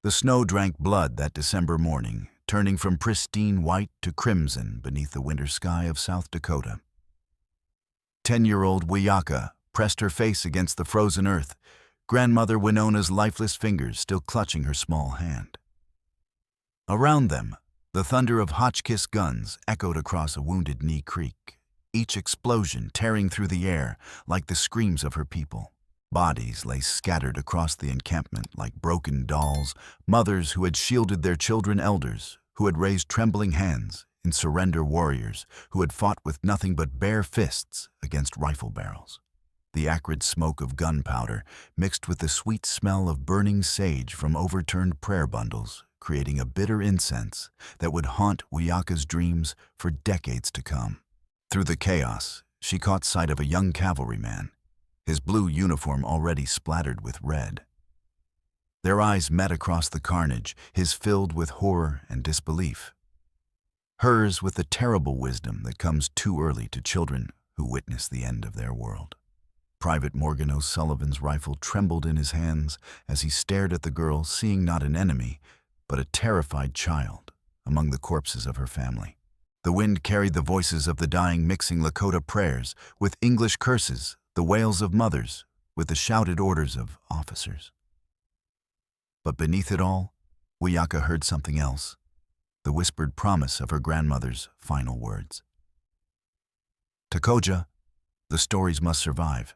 The snow drank blood that December morning, turning from pristine white to crimson beneath the winter sky of South Dakota. 10-year-old Wiyaka pressed her face against the frozen earth, grandmother Winona's lifeless fingers still clutching her small hand. Around them, the thunder of Hotchkiss guns echoed across a Wounded Knee Creek, each explosion tearing through the air like the screams of her people. Bodies lay scattered across the encampment like broken dolls, mothers who had shielded their children, elders who had raised trembling hands in surrender, warriors who had fought with nothing but bare fists against rifle barrels. The acrid smoke of gunpowder mixed with the sweet smell of burning sage from overturned prayer bundles, creating a bitter incense that would haunt Wiyaka's dreams for decades to come. Through the chaos, she caught sight of a young cavalryman, his blue uniform already splattered with red. Their eyes met across the carnage, his filled with horror and disbelief. Hers with the terrible wisdom that comes too early to children who witness the end of their world. Private Morgan O'Sullivan's rifle trembled in his hands as he stared at the girl, seeing not an enemy, but a terrified child among the corpses of her family. The wind carried the voices of the dying, mixing Lakota prayers with English curses, the wails of mothers with the shouted orders of officers. But beneath it all, Wiyaka heard something else, the whispered promise of her grandmother's final words. Takoja, the stories must survive.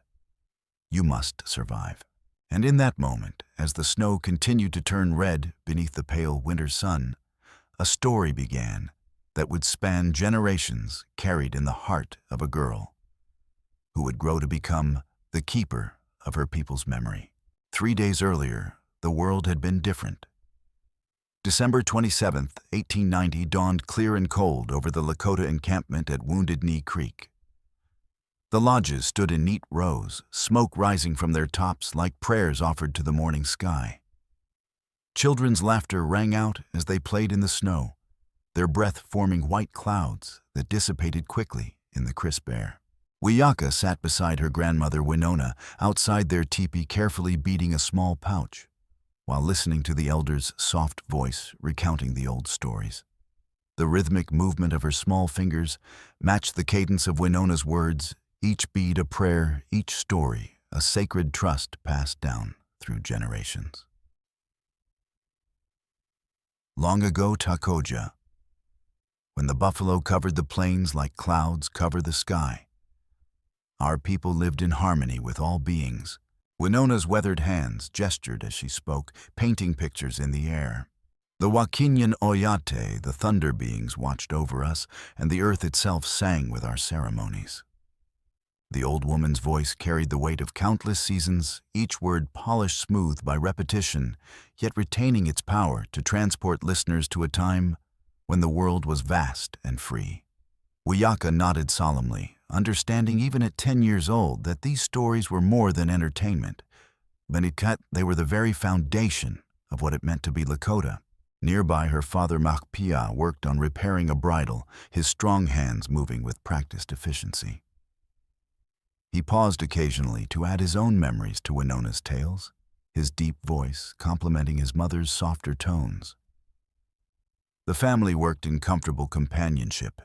You must survive. And in that moment, as the snow continued to turn red beneath the pale winter sun, a story began that would span generations, carried in the heart of a girl who would grow to become the keeper of her people's memory. 3 days earlier, the world had been different. December 27, 1890 dawned clear and cold over the Lakota encampment at Wounded Knee Creek. The lodges stood in neat rows, smoke rising from their tops like prayers offered to the morning sky. Children's laughter rang out as they played in the snow, their breath forming white clouds that dissipated quickly in the crisp air. Wiyaka sat beside her grandmother Winona outside their teepee, carefully beating a small pouch, while listening to the elder's soft voice recounting the old stories. The rhythmic movement of her small fingers matched the cadence of Winona's words, each bead a prayer, each story a sacred trust passed down through generations. Long ago, Takoja, when the buffalo covered the plains like clouds cover the sky, our people lived in harmony with all beings. Winona's weathered hands gestured as she spoke, painting pictures in the air. The Wakinyan Oyate, the thunder beings, watched over us, and the earth itself sang with our ceremonies. The old woman's voice carried the weight of countless seasons, each word polished smooth by repetition, yet retaining its power to transport listeners to a time when the world was vast and free. Wiyaka nodded solemnly, understanding even at 10 years old that these stories were more than entertainment. Benikat, they were the very foundation of what it meant to be Lakota. Nearby, her father Makpia worked on repairing a bridle, his strong hands moving with practiced efficiency. He paused occasionally to add his own memories to Winona's tales, his deep voice complementing his mother's softer tones. The family worked in comfortable companionship,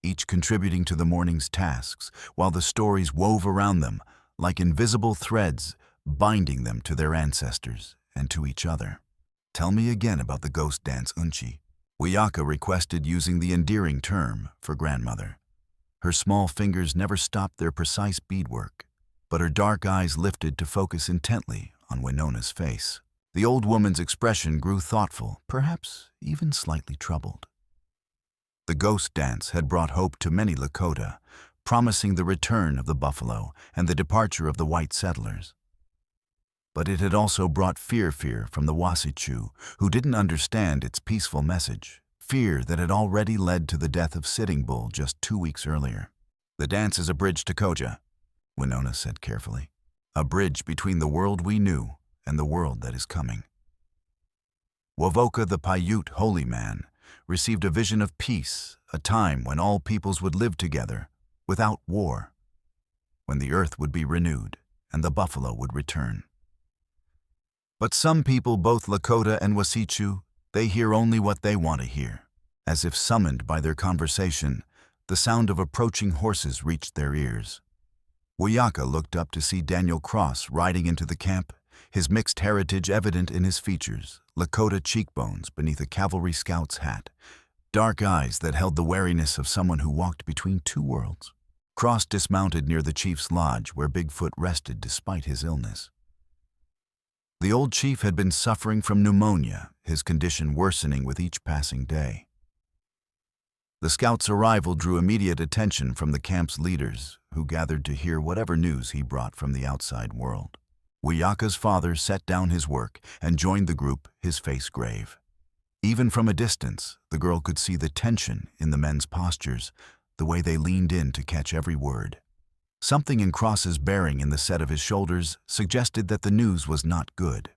each contributing to the morning's tasks, while the stories wove around them like invisible threads, binding them to their ancestors and to each other. Tell me again about the ghost dance, Unchi, Wiyaka requested, using the endearing term for grandmother. Her small fingers never stopped their precise beadwork, but her dark eyes lifted to focus intently on Winona's face. The old woman's expression grew thoughtful, perhaps even slightly troubled. The ghost dance had brought hope to many Lakota, promising the return of the buffalo and the departure of the white settlers. But it had also brought fear from the Wasichu, who didn't understand its peaceful message, fear that had already led to the death of Sitting Bull just 2 weeks earlier. The dance is a bridge to Koja, Winona said carefully, a bridge between the world we knew and the world that is coming. Wovoka, the Paiute holy man, received a vision of peace, a time when all peoples would live together, without war, when the earth would be renewed and the buffalo would return. But some people, both Lakota and Wasichu, they hear only what they want to hear. As if summoned by their conversation, the sound of approaching horses reached their ears. Wiyaka looked up to see Daniel Cross riding into the camp, his mixed heritage evident in his features, Lakota cheekbones beneath a cavalry scout's hat, dark eyes that held the wariness of someone who walked between two worlds. Cross dismounted near the chief's lodge where Bigfoot rested despite his illness. The old chief had been suffering from pneumonia, his condition worsening with each passing day. The scout's arrival drew immediate attention from the camp's leaders, who gathered to hear whatever news he brought from the outside world. Wiyaka's father set down his work and joined the group, his face grave. Even from a distance, the girl could see the tension in the men's postures, the way they leaned in to catch every word. Something in Cross's bearing in the set of his shoulders suggested that the news was not good.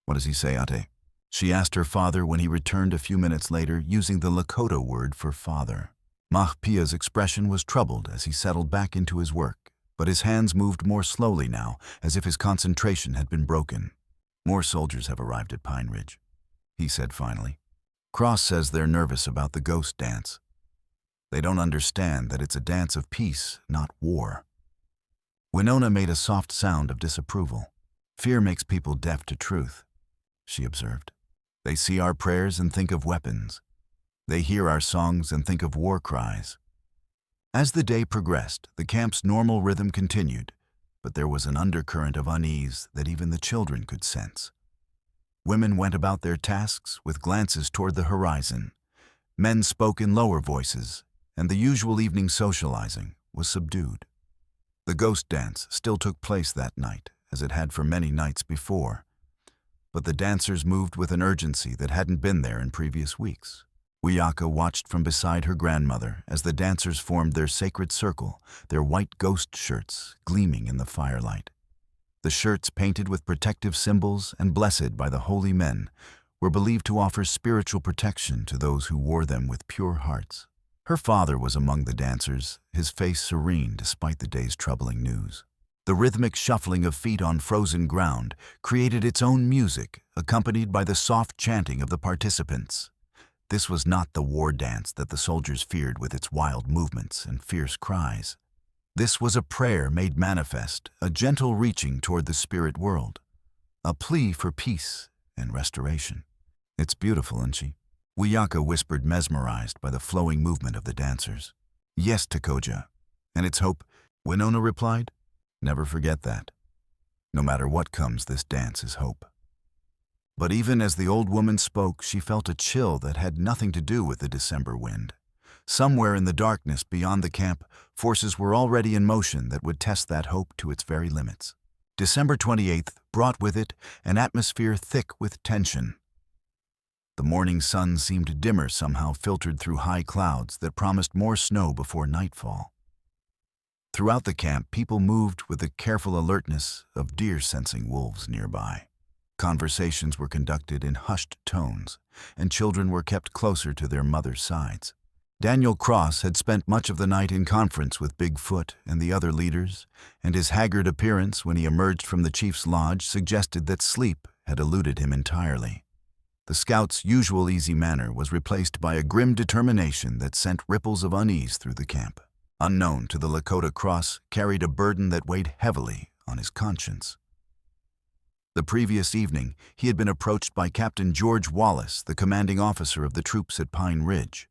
"What does he say, Ate?" she asked her father when he returned a few minutes later, using the Lakota word for father. Mahpia's expression was troubled as he settled back into his work, but his hands moved more slowly now, as if his concentration had been broken. "More soldiers have arrived at Pine Ridge," he said finally. "Cross says they're nervous about the ghost dance. They don't understand that it's a dance of peace, not war." Winona made a soft sound of disapproval. "Fear makes people deaf to truth," she observed. "They see our prayers and think of weapons. They hear our songs and think of war cries." As the day progressed, the camp's normal rhythm continued, but there was an undercurrent of unease that even the children could sense. Women went about their tasks with glances toward the horizon. Men spoke in lower voices, and the usual evening socializing was subdued. The ghost dance still took place that night, as it had for many nights before, but the dancers moved with an urgency that hadn't been there in previous weeks. Wiyaka watched from beside her grandmother as the dancers formed their sacred circle, their white ghost shirts gleaming in the firelight. The shirts, painted with protective symbols and blessed by the holy men, were believed to offer spiritual protection to those who wore them with pure hearts. Her father was among the dancers, his face serene despite the day's troubling news. The rhythmic shuffling of feet on frozen ground created its own music, accompanied by the soft chanting of the participants. This was not the war dance that the soldiers feared with its wild movements and fierce cries. This was a prayer made manifest, a gentle reaching toward the spirit world, a plea for peace and restoration. "It's beautiful, isn't she?" Wiyaka whispered, mesmerized by the flowing movement of the dancers. "Yes, Takoja. And it's hope," Winona replied. "Never forget that. No matter what comes, this dance is hope." But even as the old woman spoke, she felt a chill that had nothing to do with the December wind. Somewhere in the darkness beyond the camp, forces were already in motion that would test that hope to its very limits. December 28th brought with it an atmosphere thick with tension. The morning sun seemed dimmer somehow, filtered through high clouds that promised more snow before nightfall. Throughout the camp, people moved with the careful alertness of deer sensing wolves nearby. Conversations were conducted in hushed tones, and children were kept closer to their mothers' sides. Daniel Cross had spent much of the night in conference with Bigfoot and the other leaders, and his haggard appearance when he emerged from the chief's lodge suggested that sleep had eluded him entirely. The scout's usual easy manner was replaced by a grim determination that sent ripples of unease through the camp. Unknown to the Lakota, Cross carried a burden that weighed heavily on his conscience. The previous evening, he had been approached by Captain George Wallace, the commanding officer of the troops at Pine Ridge.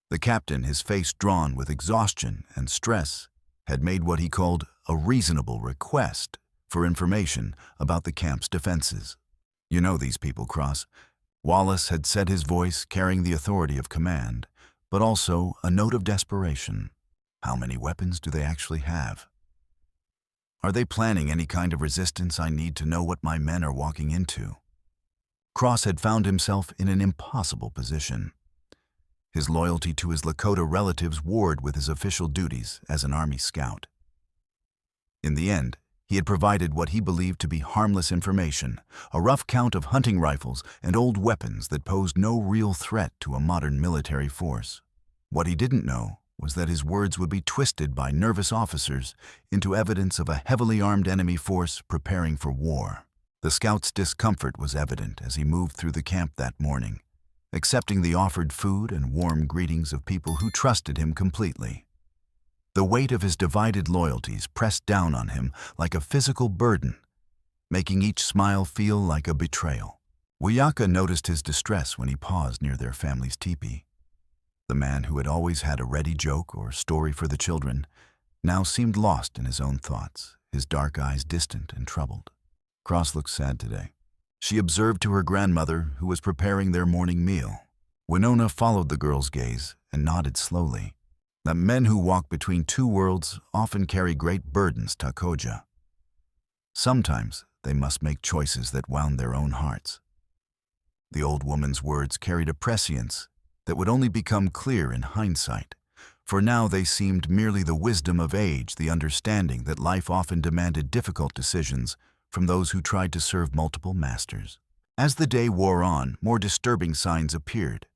The captain, his face drawn with exhaustion and stress, had made what he called a reasonable request for information about the camp's defenses. "You know these people, Cross." Wallace had said, his voice carrying the authority of command, but also a note of desperation. "How many weapons do they actually have? Are they planning any kind of resistance? I need to know what my men are walking into." Cross had found himself in an impossible position. His loyalty to his Lakota relatives warred with his official duties as an Army scout. In the end, he had provided what he believed to be harmless information, a rough count of hunting rifles and old weapons that posed no real threat to a modern military force. What he didn't know was that his words would be twisted by nervous officers into evidence of a heavily armed enemy force preparing for war. The scout's discomfort was evident as he moved through the camp that morning, accepting the offered food and warm greetings of people who trusted him completely. The weight of his divided loyalties pressed down on him like a physical burden, making each smile feel like a betrayal. Wiyaka noticed his distress when he paused near their family's teepee. The man who had always had a ready joke or story for the children now seemed lost in his own thoughts, his dark eyes distant and troubled. Cross looked sad today. She observed to her grandmother, who was preparing their morning meal. Winona followed the girl's gaze and nodded slowly. That men who walk between two worlds often carry great burdens, Takoja. Sometimes they must make choices that wound their own hearts. The old woman's words carried a prescience that would only become clear in hindsight, for now they seemed merely the wisdom of age, the understanding that life often demanded difficult decisions from those who tried to serve multiple masters. As the day wore on, more disturbing signs appeared.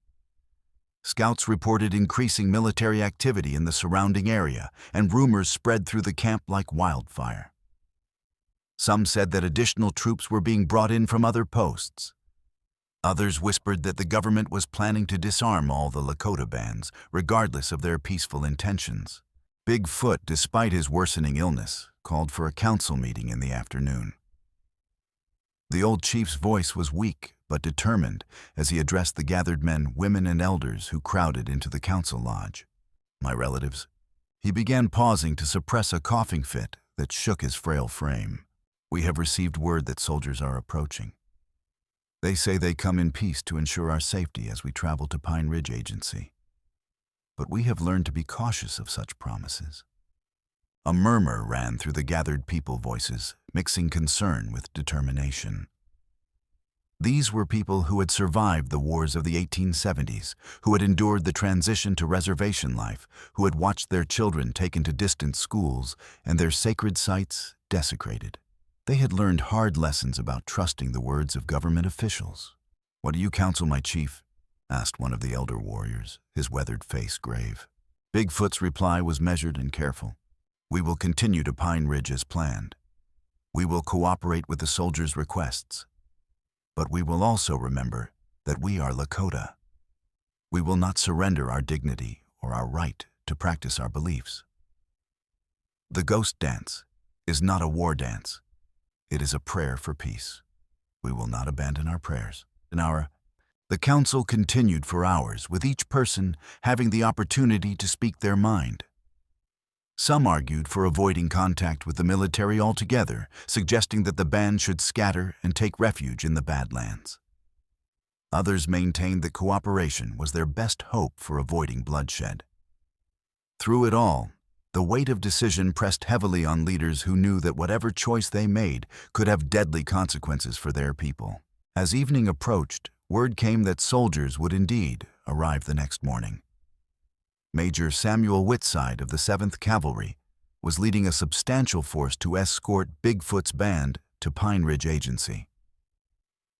Scouts reported increasing military activity in the surrounding area, and rumors spread through the camp like wildfire. Some said that additional troops were being brought in from other posts. Others whispered that the government was planning to disarm all the Lakota bands, regardless of their peaceful intentions. Bigfoot, despite his worsening illness, called for a council meeting in the afternoon. The old chief's voice was weak but determined as he addressed the gathered men, women, and elders who crowded into the council lodge. My relatives. He began pausing to suppress a coughing fit that shook his frail frame. We have received word that soldiers are approaching. They say they come in peace to ensure our safety as we travel to Pine Ridge Agency. But we have learned to be cautious of such promises. A murmur ran through the gathered people voices, mixing concern with determination. These were people who had survived the wars of the 1870s, who had endured the transition to reservation life, who had watched their children taken to distant schools and their sacred sites desecrated. They had learned hard lessons about trusting the words of government officials. "What do you counsel, my chief?" asked one of the elder warriors, his weathered face grave. Bigfoot's reply was measured and careful. "We will continue to Pine Ridge as planned. We will cooperate with the soldiers' requests. But we will also remember that we are Lakota. We will not surrender our dignity or our right to practice our beliefs. The ghost dance is not a war dance. It is a prayer for peace. We will not abandon our prayers." The council continued for hours, with each person having the opportunity to speak their mind. Some argued for avoiding contact with the military altogether, suggesting that the band should scatter and take refuge in the Badlands. Others maintained that cooperation was their best hope for avoiding bloodshed. Through it all, the weight of decision pressed heavily on leaders who knew that whatever choice they made could have deadly consequences for their people. As evening approached, word came that soldiers would indeed arrive the next morning. Major Samuel Whitside of the 7th Cavalry was leading a substantial force to escort Bigfoot's band to Pine Ridge Agency.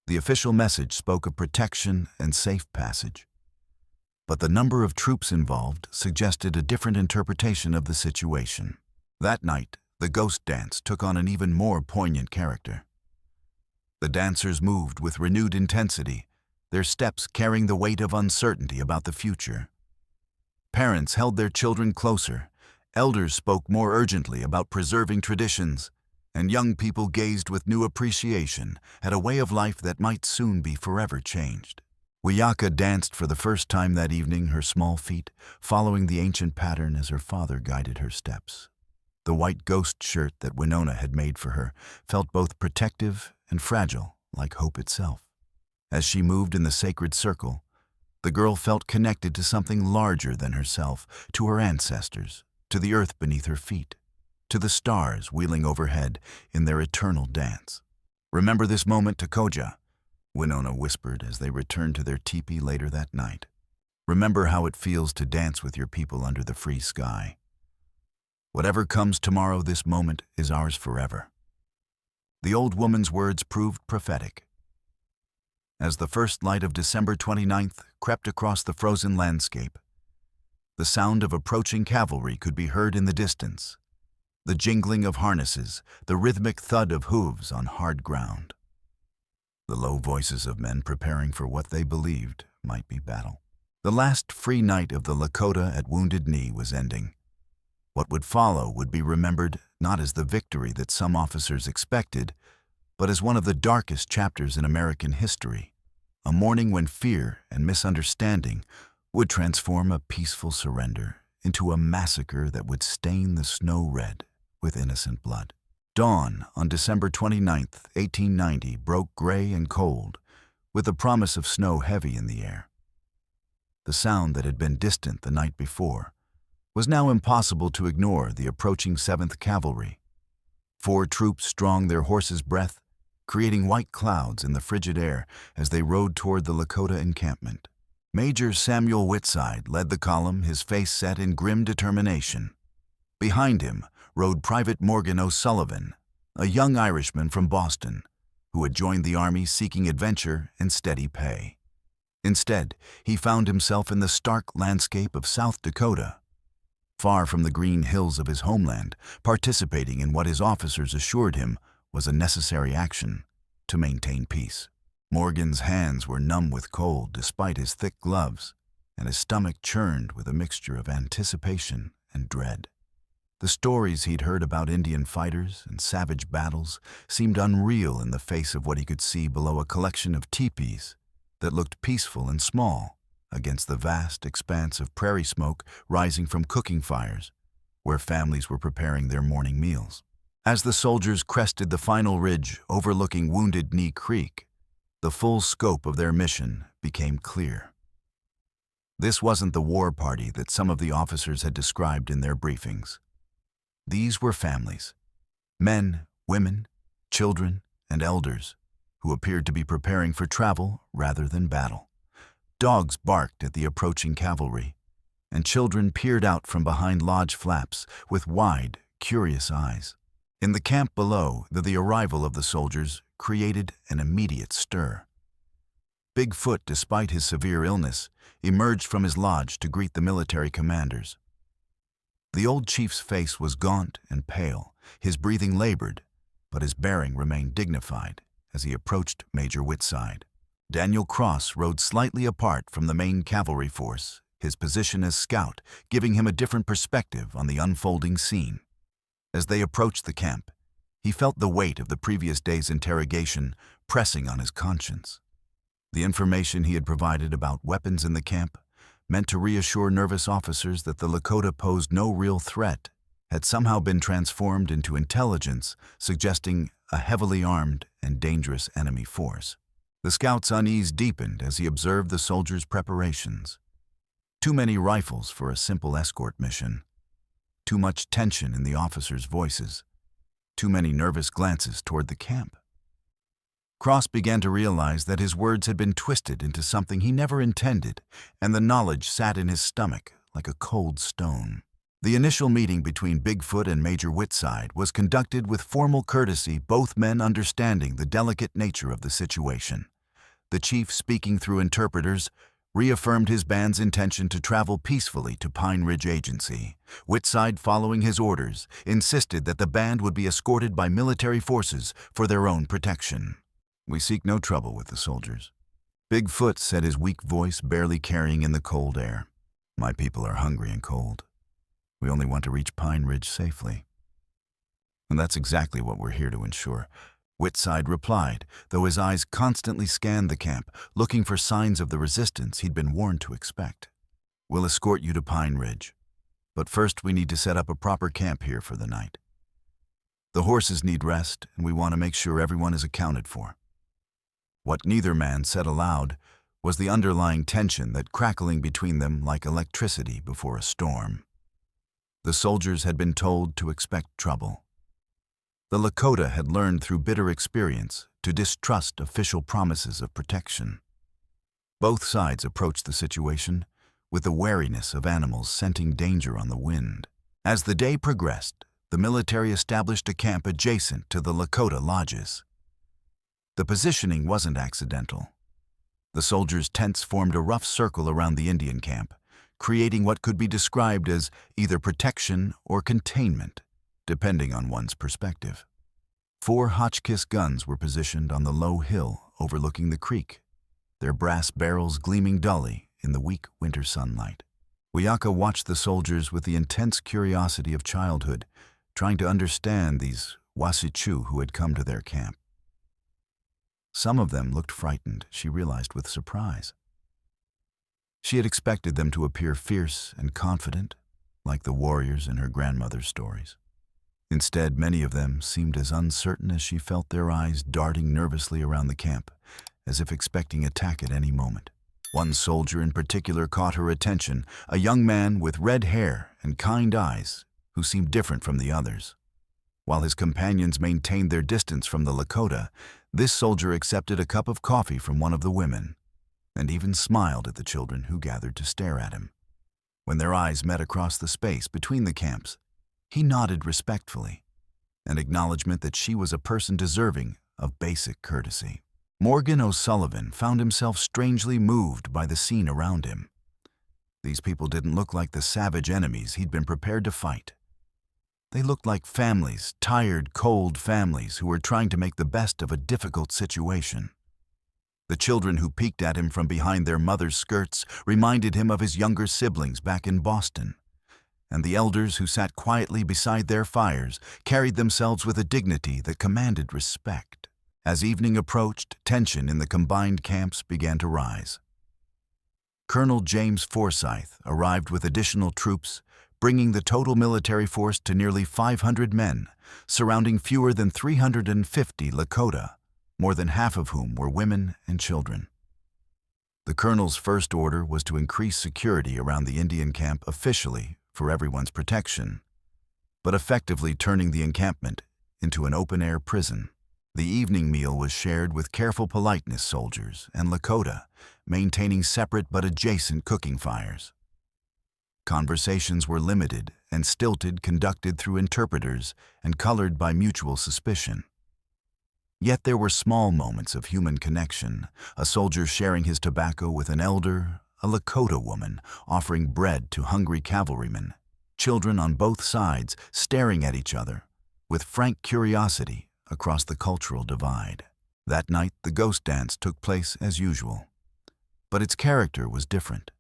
The official message spoke of protection and safe passage, but the number of troops involved suggested a different interpretation of the situation. That night, the ghost dance took on an even more poignant character. The dancers moved with renewed intensity, their steps carrying the weight of uncertainty about the future. Parents held their children closer, elders spoke more urgently about preserving traditions, and young people gazed with new appreciation at a way of life that might soon be forever changed. Wiyaka danced for the first time that evening, her small feet following the ancient pattern as her father guided her steps. The white ghost shirt that Winona had made for her felt both protective and fragile, like hope itself. As she moved in the sacred circle, the girl felt connected to something larger than herself, to her ancestors, to the earth beneath her feet, to the stars wheeling overhead in their eternal dance. "Remember this moment, Takoja," Winona whispered as they returned to their teepee later that night. "Remember how it feels to dance with your people under the free sky. Whatever comes tomorrow, this moment is ours forever." The old woman's words proved prophetic. As the first light of December 29th crept across the frozen landscape, the sound of approaching cavalry could be heard in the distance, the jingling of harnesses, the rhythmic thud of hooves on hard ground. the low voices of men preparing for what they believed might be battle. The last free night of the Lakota at Wounded Knee was ending. What would follow would be remembered not as the victory that some officers expected, but as one of the darkest chapters in American history, a morning when fear and misunderstanding would transform a peaceful surrender into a massacre that would stain the snow red with innocent blood. Dawn on December 29, 1890, broke gray and cold, with the promise of snow heavy in the air. The sound that had been distant the night before was now impossible to ignore. The approaching 7th Cavalry. 4 troops strong their horses' breath, creating white clouds in the frigid air as they rode toward the Lakota encampment. Major Samuel Whitside led the column, his face set in grim determination. Behind him rode Private Morgan O'Sullivan, a young Irishman from Boston, who had joined the army seeking adventure and steady pay. Instead, he found himself in the stark landscape of South Dakota, far from the green hills of his homeland, participating in what his officers assured him was a necessary action to maintain peace. Morgan's hands were numb with cold despite his thick gloves, and his stomach churned with a mixture of anticipation and dread. The stories he'd heard about Indian fighters and savage battles seemed unreal in the face of what he could see below a collection of teepees that looked peaceful and small against the vast expanse of prairie smoke rising from cooking fires, where families were preparing their morning meals. As the soldiers crested the final ridge overlooking Wounded Knee Creek, the full scope of their mission became clear. This wasn't the war party that some of the officers had described in their briefings. These were families, men, women, children, and elders, who appeared to be preparing for travel rather than battle. Dogs barked at the approaching cavalry, and children peered out from behind lodge flaps with wide, curious eyes. In the camp below, the arrival of the soldiers created an immediate stir. Bigfoot, despite his severe illness, emerged from his lodge to greet the military commanders. The old chief's face was gaunt and pale, his breathing labored, but his bearing remained dignified as he approached Major Whitside. Daniel Cross rode slightly apart from the main cavalry force, his position as scout giving him a different perspective on the unfolding scene. As they approached the camp, he felt the weight of the previous day's interrogation pressing on his conscience. The information he had provided about weapons in the camp, meant to reassure nervous officers that the Lakota posed no real threat, had somehow been transformed into intelligence suggesting a heavily armed and dangerous enemy force. The scout's unease deepened as he observed the soldiers' preparations. Too many rifles for a simple escort mission. Too much tension in the officers' voices. Too many nervous glances toward the camp. Cross began to realize that his words had been twisted into something he never intended, and the knowledge sat in his stomach like a cold stone. The initial meeting between Bigfoot and Major Whitside was conducted with formal courtesy, both men understanding the delicate nature of the situation. The chief, speaking through interpreters, reaffirmed his band's intention to travel peacefully to Pine Ridge Agency. Whitside, following his orders, insisted that the band would be escorted by military forces for their own protection. "We seek no trouble with the soldiers," Bigfoot said, his weak voice barely carrying in the cold air. "My people are hungry and cold. We only want to reach Pine Ridge safely." "And that's exactly what we're here to ensure," Whitside replied, though his eyes constantly scanned the camp, looking for signs of the resistance he'd been warned to expect. "We'll escort you to Pine Ridge, but first we need to set up a proper camp here for the night. The horses need rest, and we want to make sure everyone is accounted for." What neither man said aloud was the underlying tension that crackling between them like electricity before a storm. The soldiers had been told to expect trouble. The Lakota had learned through bitter experience to distrust official promises of protection. Both sides approached the situation with the wariness of animals scenting danger on the wind. As the day progressed, the military established a camp adjacent to the Lakota lodges. The positioning wasn't accidental. The soldiers' tents formed a rough circle around the Indian camp, creating what could be described as either protection or containment, depending on one's perspective. 4 Hotchkiss guns were positioned on the low hill overlooking the creek, their brass barrels gleaming dully in the weak winter sunlight. Wiyaka watched the soldiers with the intense curiosity of childhood, trying to understand these Wasichu who had come to their camp. Some of them looked frightened, she realized with surprise. She had expected them to appear fierce and confident, like the warriors in her grandmother's stories. Instead, many of them seemed as uncertain as she felt their eyes darting nervously around the camp, as if expecting attack at any moment. One soldier in particular caught her attention, a young man with red hair and kind eyes who seemed different from the others. While his companions maintained their distance from the Lakota, this soldier accepted a cup of coffee from one of the women, and even smiled at the children who gathered to stare at him. When their eyes met across the space between the camps, he nodded respectfully, an acknowledgement that she was a person deserving of basic courtesy. Morgan O'Sullivan found himself strangely moved by the scene around him. These people didn't look like the savage enemies he'd been prepared to fight. They looked like families, tired, cold families who were trying to make the best of a difficult situation. The children who peeked at him from behind their mother's skirts reminded him of his younger siblings back in Boston. And the elders who sat quietly beside their fires carried themselves with a dignity that commanded respect. As evening approached, tension in the combined camps began to rise. Colonel James Forsyth arrived with additional troops, bringing the total military force to nearly 500 men, surrounding fewer than 350 Lakota, more than half of whom were women and children. The colonel's first order was to increase security around the Indian camp officially for everyone's protection, but effectively turning the encampment into an open-air prison. The evening meal was shared with careful politeness soldiers and Lakota, maintaining separate but adjacent cooking fires. Conversations were limited and stilted, conducted through interpreters and colored by mutual suspicion. Yet there were small moments of human connection, a soldier sharing his tobacco with an elder, a Lakota woman offering bread to hungry cavalrymen, children on both sides staring at each other with frank curiosity across the cultural divide. That night, the ghost dance took place as usual, but its character was different.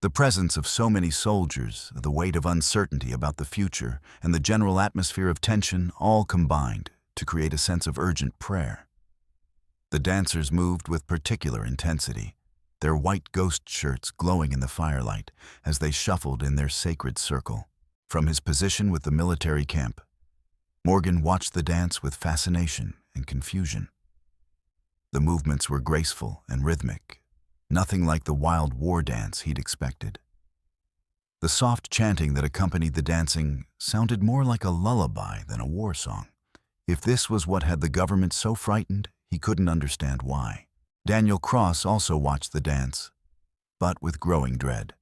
The presence of so many soldiers, the weight of uncertainty about the future, and the general atmosphere of tension all combined to create a sense of urgent prayer. The dancers moved with particular intensity, their white ghost shirts glowing in the firelight as they shuffled in their sacred circle. From his position with the military camp, Morgan watched the dance with fascination and confusion. The movements were graceful and rhythmic, nothing like the wild war dance he'd expected. The soft chanting that accompanied the dancing sounded more like a lullaby than a war song. If this was what had the government so frightened, he couldn't understand why. Daniel Cross also watched the dance, but with growing dread.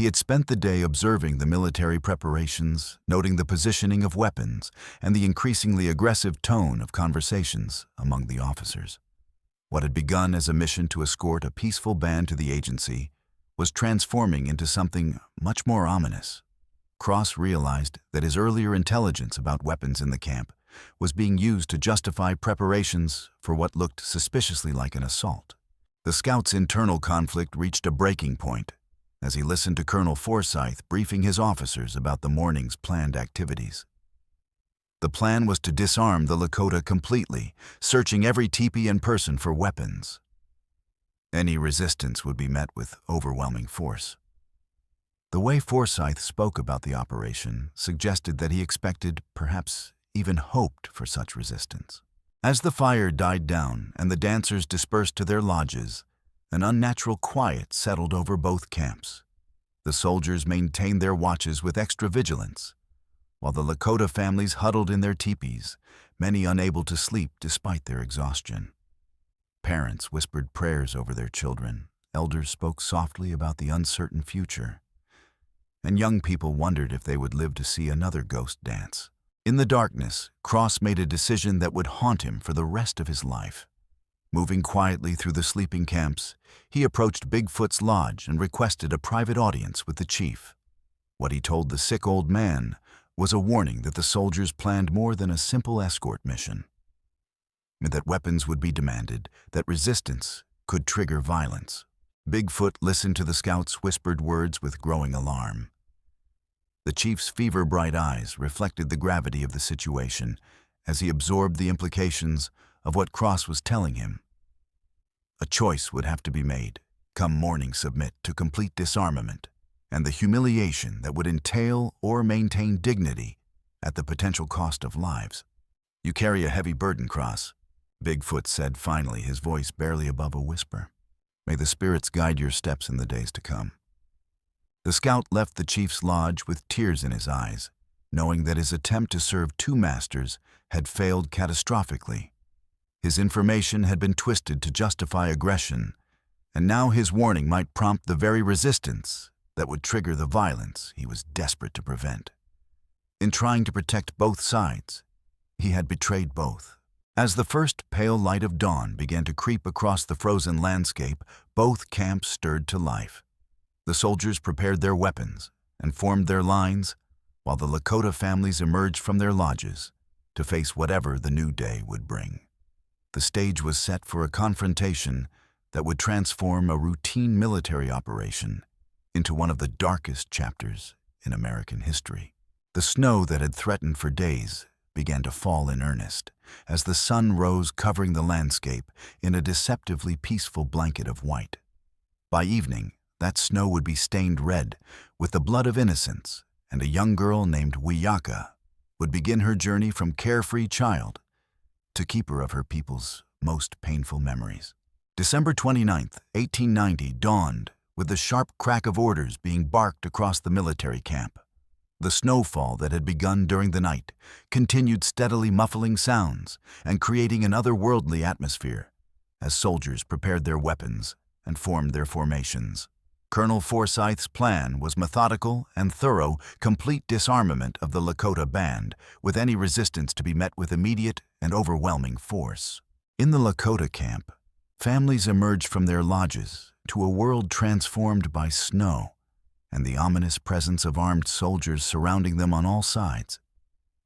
He had spent the day observing the military preparations, noting the positioning of weapons, and the increasingly aggressive tone of conversations among the officers. What had begun as a mission to escort a peaceful band to the agency was transforming into something much more ominous. Cross realized that his earlier intelligence about weapons in the camp was being used to justify preparations for what looked suspiciously like an assault. The scout's internal conflict reached a breaking point as he listened to Colonel Forsyth briefing his officers about the morning's planned activities. The plan was to disarm the Lakota completely, searching every teepee and person for weapons. Any resistance would be met with overwhelming force. The way Forsyth spoke about the operation suggested that he expected, perhaps even hoped for such resistance. As the fire died down and the dancers dispersed to their lodges, an unnatural quiet settled over both camps. The soldiers maintained their watches with extra vigilance, while the Lakota families huddled in their teepees, many unable to sleep despite their exhaustion. Parents whispered prayers over their children, elders spoke softly about the uncertain future, and young people wondered if they would live to see another ghost dance. In the darkness, Cross made a decision that would haunt him for the rest of his life. Moving quietly through the sleeping camps, he approached Bigfoot's lodge and requested a private audience with the chief. What he told the sick old man was a warning that the soldiers planned more than a simple escort mission. that weapons would be demanded, that resistance could trigger violence. Bigfoot listened to the scouts' whispered words with growing alarm. The chief's fever-bright eyes reflected the gravity of the situation as he absorbed the implications of what Cross was telling him. A choice would have to be made, come morning submit to complete disarmament, and the humiliation that would entail or maintain dignity at the potential cost of lives. "You carry a heavy burden, Cross," Bigfoot said finally, his voice barely above a whisper. "May the spirits guide your steps in the days to come." The scout left the chief's lodge with tears in his eyes, knowing that his attempt to serve two masters had failed catastrophically. His information had been twisted to justify aggression, and now his warning might prompt the very resistance that would trigger the violence he was desperate to prevent. In trying to protect both sides, he had betrayed both. As the first pale light of dawn began to creep across the frozen landscape, both camps stirred to life. The soldiers prepared their weapons and formed their lines, while the Lakota families emerged from their lodges to face whatever the new day would bring. The stage was set for a confrontation that would transform a routine military operation into one of the darkest chapters in American history. The snow that had threatened for days began to fall in earnest as the sun rose, covering the landscape in a deceptively peaceful blanket of white. By evening, that snow would be stained red with the blood of innocence, and a young girl named Wiyaka would begin her journey from carefree child to keeper of her people's most painful memories. December 29th, 1890 dawned with the sharp crack of orders being barked across the military camp. The snowfall that had begun during the night continued steadily muffling sounds and creating an otherworldly atmosphere as soldiers prepared their weapons and formed their formations. Colonel Forsyth's plan was methodical and thorough, complete disarmament of the Lakota band, with any resistance to be met with immediate and overwhelming force. In the Lakota camp, families emerged from their lodges to a world transformed by snow and the ominous presence of armed soldiers surrounding them on all sides.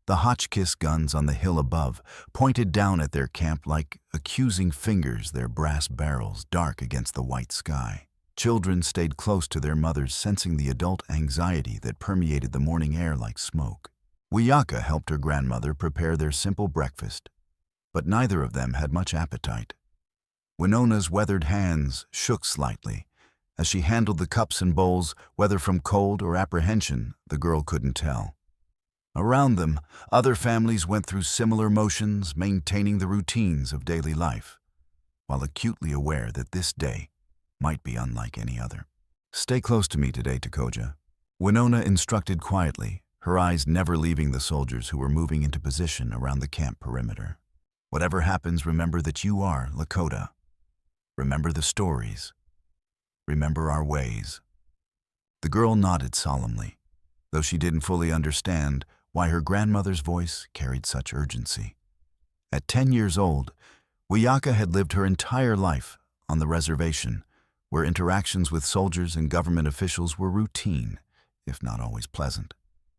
The Hotchkiss guns on the hill above pointed down at their camp like accusing fingers, their brass barrels dark against the white sky. Children stayed close to their mothers, sensing the adult anxiety that permeated the morning air like smoke. Wiyaka helped her grandmother prepare their simple breakfast, but neither of them had much appetite. Winona's weathered hands shook slightly as she handled the cups and bowls, whether from cold or apprehension, the girl couldn't tell. Around them, other families went through similar motions, maintaining the routines of daily life, while acutely aware that this day might be unlike any other. "Stay close to me today, Takoja," Winona instructed quietly, her eyes never leaving the soldiers who were moving into position around the camp perimeter. "Whatever happens, remember that you are Lakota. Remember the stories. Remember our ways." The girl nodded solemnly, though she didn't fully understand why her grandmother's voice carried such urgency. At 10 years old, Wiyaka had lived her entire life on the reservation, where interactions with soldiers and government officials were routine, if not always pleasant.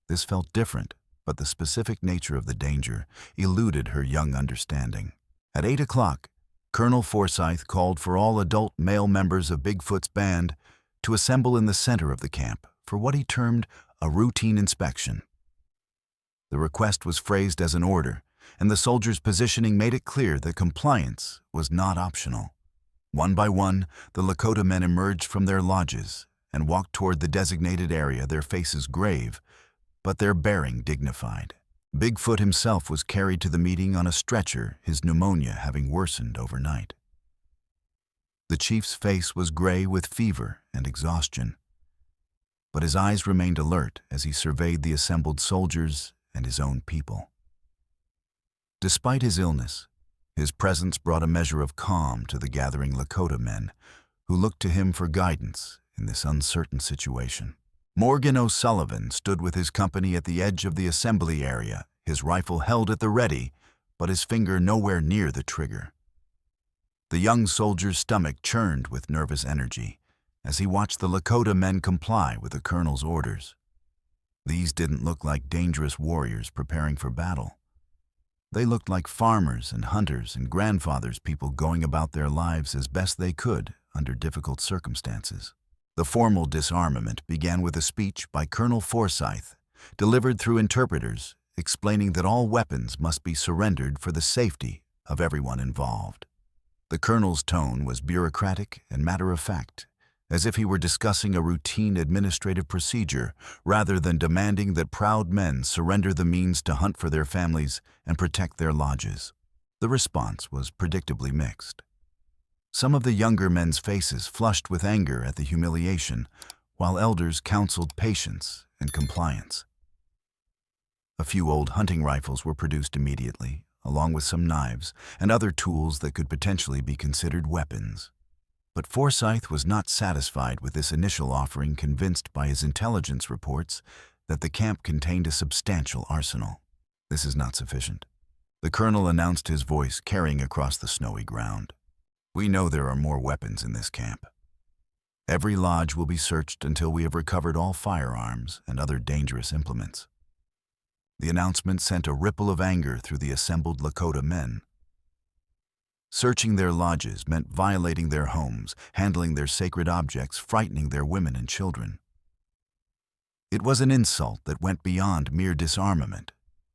This felt different, but the specific nature of the danger eluded her young understanding. At 8 o'clock, Colonel Forsyth called for all adult male members of Bigfoot's band to assemble in the center of the camp for what he termed a routine inspection. The request was phrased as an order, and the soldiers' positioning made it clear that compliance was not optional. One by one, the Lakota men emerged from their lodges and walked toward the designated area, their faces grave, but their bearing dignified. Bigfoot himself was carried to the meeting on a stretcher, his pneumonia having worsened overnight. The chief's face was gray with fever and exhaustion, but his eyes remained alert as he surveyed the assembled soldiers and his own people. Despite his illness, his presence brought a measure of calm to the gathering Lakota men, who looked to him for guidance in this uncertain situation. Morgan O'Sullivan stood with his company at the edge of the assembly area, his rifle held at the ready, but his finger nowhere near the trigger. The young soldier's stomach churned with nervous energy as he watched the Lakota men comply with the colonel's orders. These didn't look like dangerous warriors preparing for battle. They looked like farmers and hunters and grandfathers, people going about their lives as best they could under difficult circumstances. The formal disarmament began with a speech by Colonel Forsyth, delivered through interpreters, explaining that all weapons must be surrendered for the safety of everyone involved. The colonel's tone was bureaucratic and matter-of-fact, as if he were discussing a routine administrative procedure rather than demanding that proud men surrender the means to hunt for their families and protect their lodges. The response was predictably mixed. Some of the younger men's faces flushed with anger at the humiliation, while elders counseled patience and compliance. A few old hunting rifles were produced immediately, along with some knives and other tools that could potentially be considered weapons. But Forsyth was not satisfied with this initial offering, convinced by his intelligence reports that the camp contained a substantial arsenal. "This is not sufficient," the colonel announced, his voice carrying across the snowy ground. "We know there are more weapons in this camp. Every lodge will be searched until we have recovered all firearms and other dangerous implements." The announcement sent a ripple of anger through the assembled Lakota men. Searching their lodges meant violating their homes, handling their sacred objects, frightening their women and children. It was an insult that went beyond mere disarmament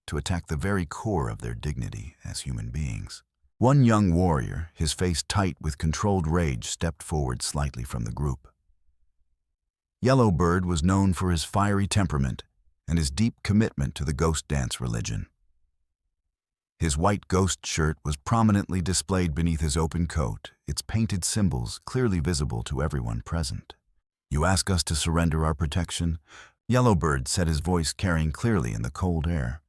to attack the very core of their dignity as human beings. One young warrior, his face tight with controlled rage, stepped forward slightly from the group. Yellowbird was known for his fiery temperament and his deep commitment to the ghost dance religion. His white ghost shirt was prominently displayed beneath his open coat, its painted symbols clearly visible to everyone present. "You ask us to surrender our protection?" Yellowbird said, his voice carrying clearly in the cold air.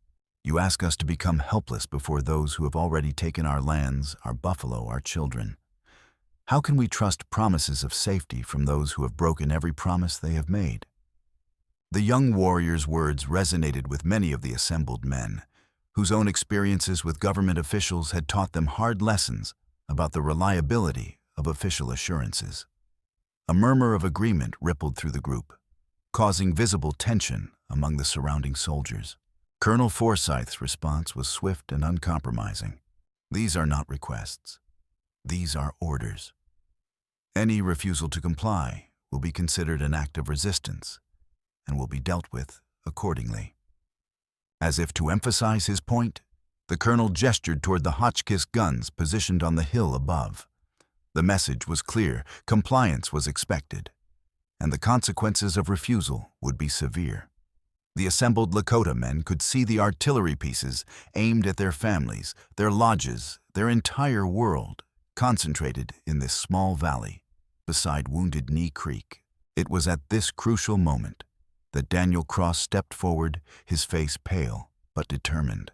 "You ask us to become helpless before those who have already taken our lands, our buffalo, our children. How can we trust promises of safety from those who have broken every promise they have made?" The young warrior's words resonated with many of the assembled men, whose own experiences with government officials had taught them hard lessons about the reliability of official assurances. A murmur of agreement rippled through the group, causing visible tension among the surrounding soldiers. Colonel Forsyth's response was swift and uncompromising. "These are not requests. These are orders. Any refusal to comply will be considered an act of resistance and will be dealt with accordingly." As if to emphasize his point, the colonel gestured toward the Hotchkiss guns positioned on the hill above. The message was clear: compliance was expected, and the consequences of refusal would be severe. The assembled Lakota men could see the artillery pieces aimed at their families, their lodges, their entire world, concentrated in this small valley beside Wounded Knee Creek. It was at this crucial moment that Daniel Cross stepped forward, his face pale but determined.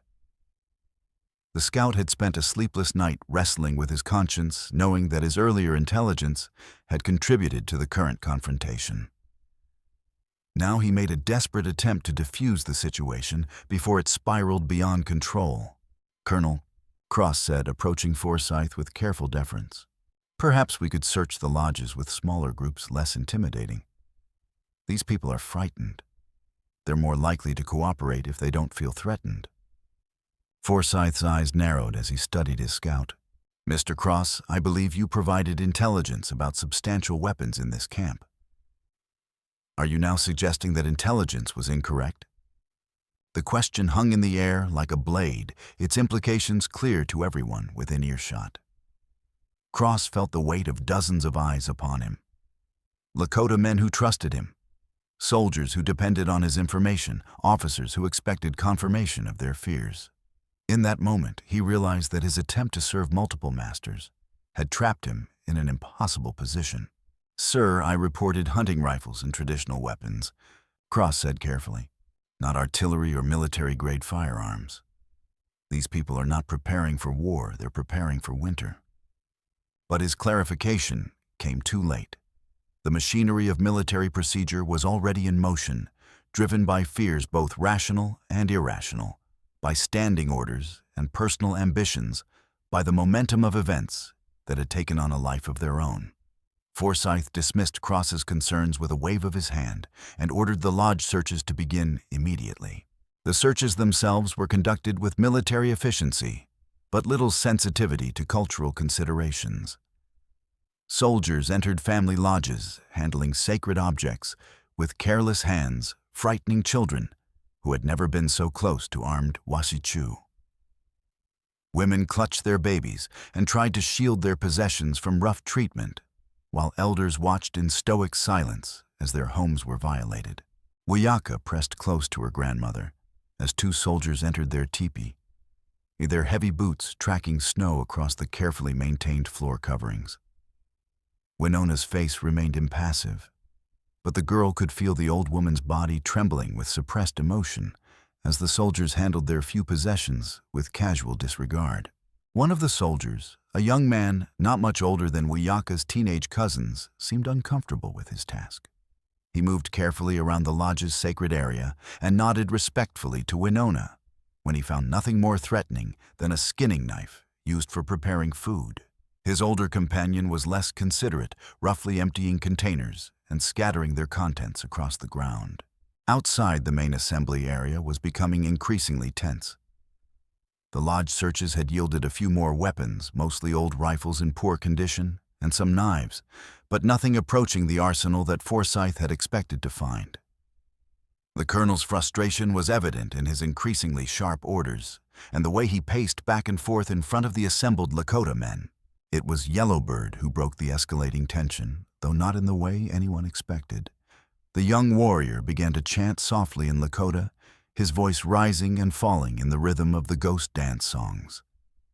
The scout had spent a sleepless night wrestling with his conscience, knowing that his earlier intelligence had contributed to the current confrontation. Now he made a desperate attempt to defuse the situation before it spiraled beyond control. "Colonel," Cross said, approaching Forsyth with careful deference, "perhaps we could search the lodges with smaller groups, less intimidating. These people are frightened. They're more likely to cooperate if they don't feel threatened." Forsyth's eyes narrowed as he studied his scout. "Mr. Cross, I believe you provided intelligence about substantial weapons in this camp. Are you now suggesting that intelligence was incorrect?" The question hung in the air like a blade, its implications clear to everyone within earshot. Cross felt the weight of dozens of eyes upon him. Lakota men who trusted him, soldiers who depended on his information, officers who expected confirmation of their fears. In that moment, he realized that his attempt to serve multiple masters had trapped him in an impossible position. "Sir, I reported hunting rifles and traditional weapons," Cross said carefully, "not artillery or military-grade firearms. These people are not preparing for war, they're preparing for winter." But his clarification came too late. The machinery of military procedure was already in motion, driven by fears both rational and irrational, by standing orders and personal ambitions, by the momentum of events that had taken on a life of their own. Forsyth dismissed Cross's concerns with a wave of his hand and ordered the lodge searches to begin immediately. The searches themselves were conducted with military efficiency, but little sensitivity to cultural considerations. Soldiers entered family lodges, handling sacred objects with careless hands, frightening children who had never been so close to armed wasichu. Women clutched their babies and tried to shield their possessions from rough treatment, while elders watched in stoic silence as their homes were violated. Wiyaka pressed close to her grandmother as two soldiers entered their teepee, their heavy boots tracking snow across the carefully maintained floor coverings. Winona's face remained impassive, but the girl could feel the old woman's body trembling with suppressed emotion as the soldiers handled their few possessions with casual disregard. One of the soldiers, a young man not much older than Wiyaka's teenage cousins, seemed uncomfortable with his task. He moved carefully around the lodge's sacred area and nodded respectfully to Winona when he found nothing more threatening than a skinning knife used for preparing food. His older companion was less considerate, roughly emptying containers and scattering their contents across the ground. Outside the main assembly area was becoming increasingly tense. The lodge searches had yielded a few more weapons, mostly old rifles in poor condition, and some knives, but nothing approaching the arsenal that Forsyth had expected to find. The colonel's frustration was evident in his increasingly sharp orders, and the way he paced back and forth in front of the assembled Lakota men. It was Yellowbird who broke the escalating tension, though not in the way anyone expected. The young warrior began to chant softly in Lakota, his voice rising and falling in the rhythm of the ghost dance songs.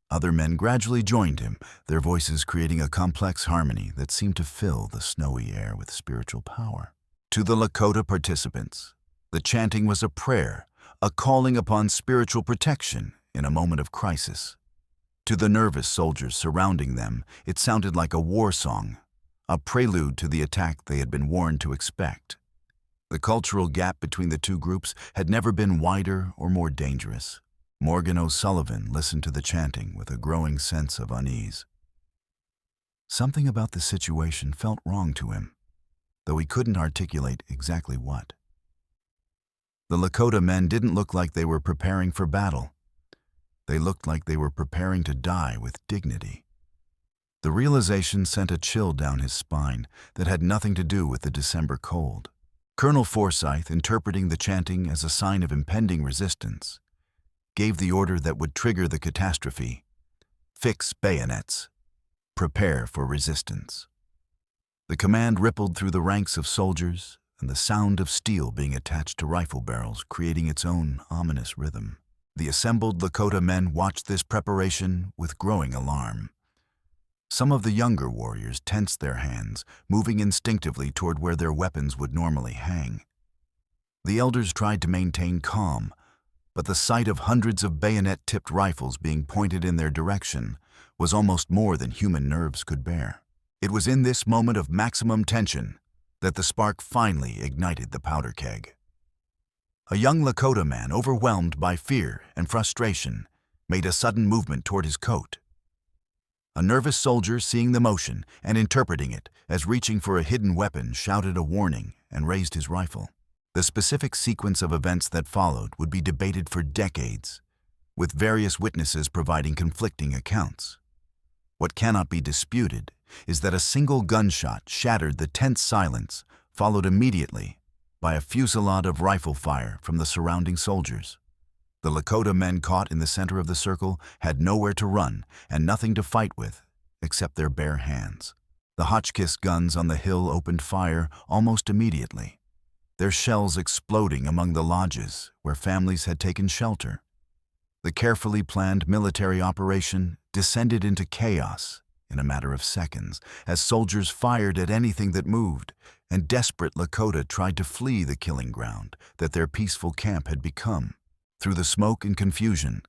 Other men gradually joined him, their voices creating a complex harmony that seemed to fill the snowy air with spiritual power. To the Lakota participants, the chanting was a prayer, a calling upon spiritual protection in a moment of crisis. To the nervous soldiers surrounding them, it sounded like a war song, a prelude to the attack they had been warned to expect. The cultural gap between the two groups had never been wider or more dangerous. Morgan O'Sullivan listened to the chanting with a growing sense of unease. Something about the situation felt wrong to him, though he couldn't articulate exactly what. The Lakota men didn't look like they were preparing for battle. They looked like they were preparing to die with dignity. The realization sent a chill down his spine that had nothing to do with the December cold. Colonel Forsyth, interpreting the chanting as a sign of impending resistance, gave the order that would trigger the catastrophe: fix bayonets, prepare for resistance. The command rippled through the ranks of soldiers, and the sound of steel being attached to rifle barrels creating its own ominous rhythm. The assembled Lakota men watched this preparation with growing alarm. Some of the younger warriors tensed their hands, moving instinctively toward where their weapons would normally hang. The elders tried to maintain calm, but the sight of hundreds of bayonet-tipped rifles being pointed in their direction was almost more than human nerves could bear. It was in this moment of maximum tension that the spark finally ignited the powder keg. A young Lakota man, overwhelmed by fear and frustration, made a sudden movement toward his coat. A nervous soldier, seeing the motion and interpreting it as reaching for a hidden weapon, shouted a warning and raised his rifle. The specific sequence of events that followed would be debated for decades, with various witnesses providing conflicting accounts. What cannot be disputed is that a single gunshot shattered the tense silence, followed immediately by a fusillade of rifle fire from the surrounding soldiers. The Lakota men caught in the center of the circle had nowhere to run and nothing to fight with except their bare hands. The Hotchkiss guns on the hill opened fire almost immediately, their shells exploding among the lodges where families had taken shelter. The carefully planned military operation descended into chaos in a matter of seconds as soldiers fired at anything that moved, and desperate Lakota tried to flee the killing ground that their peaceful camp had become. Through the smoke and confusion,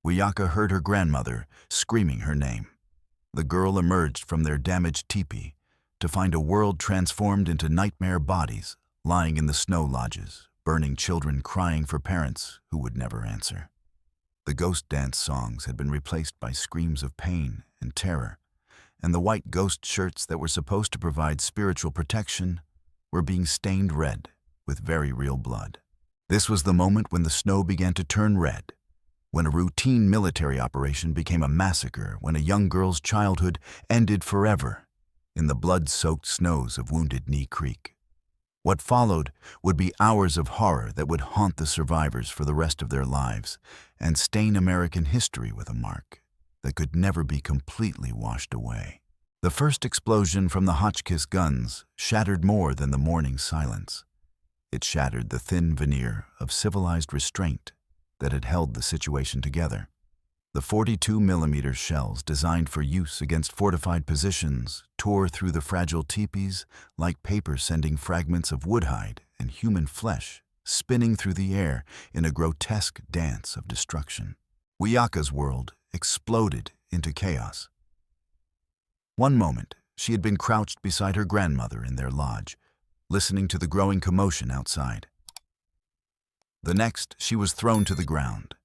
Wiyaka heard her grandmother screaming her name. The girl emerged from their damaged teepee to find a world transformed into nightmare bodies lying in the snow lodges, burning children crying for parents who would never answer. The ghost dance songs had been replaced by screams of pain and terror, and the white ghost shirts that were supposed to provide spiritual protection were being stained red with very real blood. This was the moment when the snow began to turn red, when a routine military operation became a massacre, when a young girl's childhood ended forever in the blood-soaked snows of Wounded Knee Creek. What followed would be hours of horror that would haunt the survivors for the rest of their lives and stain American history with a mark that could never be completely washed away. The first explosion from the Hotchkiss guns shattered more than the morning silence. It shattered the thin veneer of civilized restraint that had held the situation together. The 42mm shells designed for use against fortified positions tore through the fragile teepees like paper, sending fragments of woodhide and human flesh spinning through the air in a grotesque dance of destruction. Wiyaka's world exploded into chaos. One moment, she had been crouched beside her grandmother in their lodge, listening to the growing commotion outside. The next, she was thrown to the ground,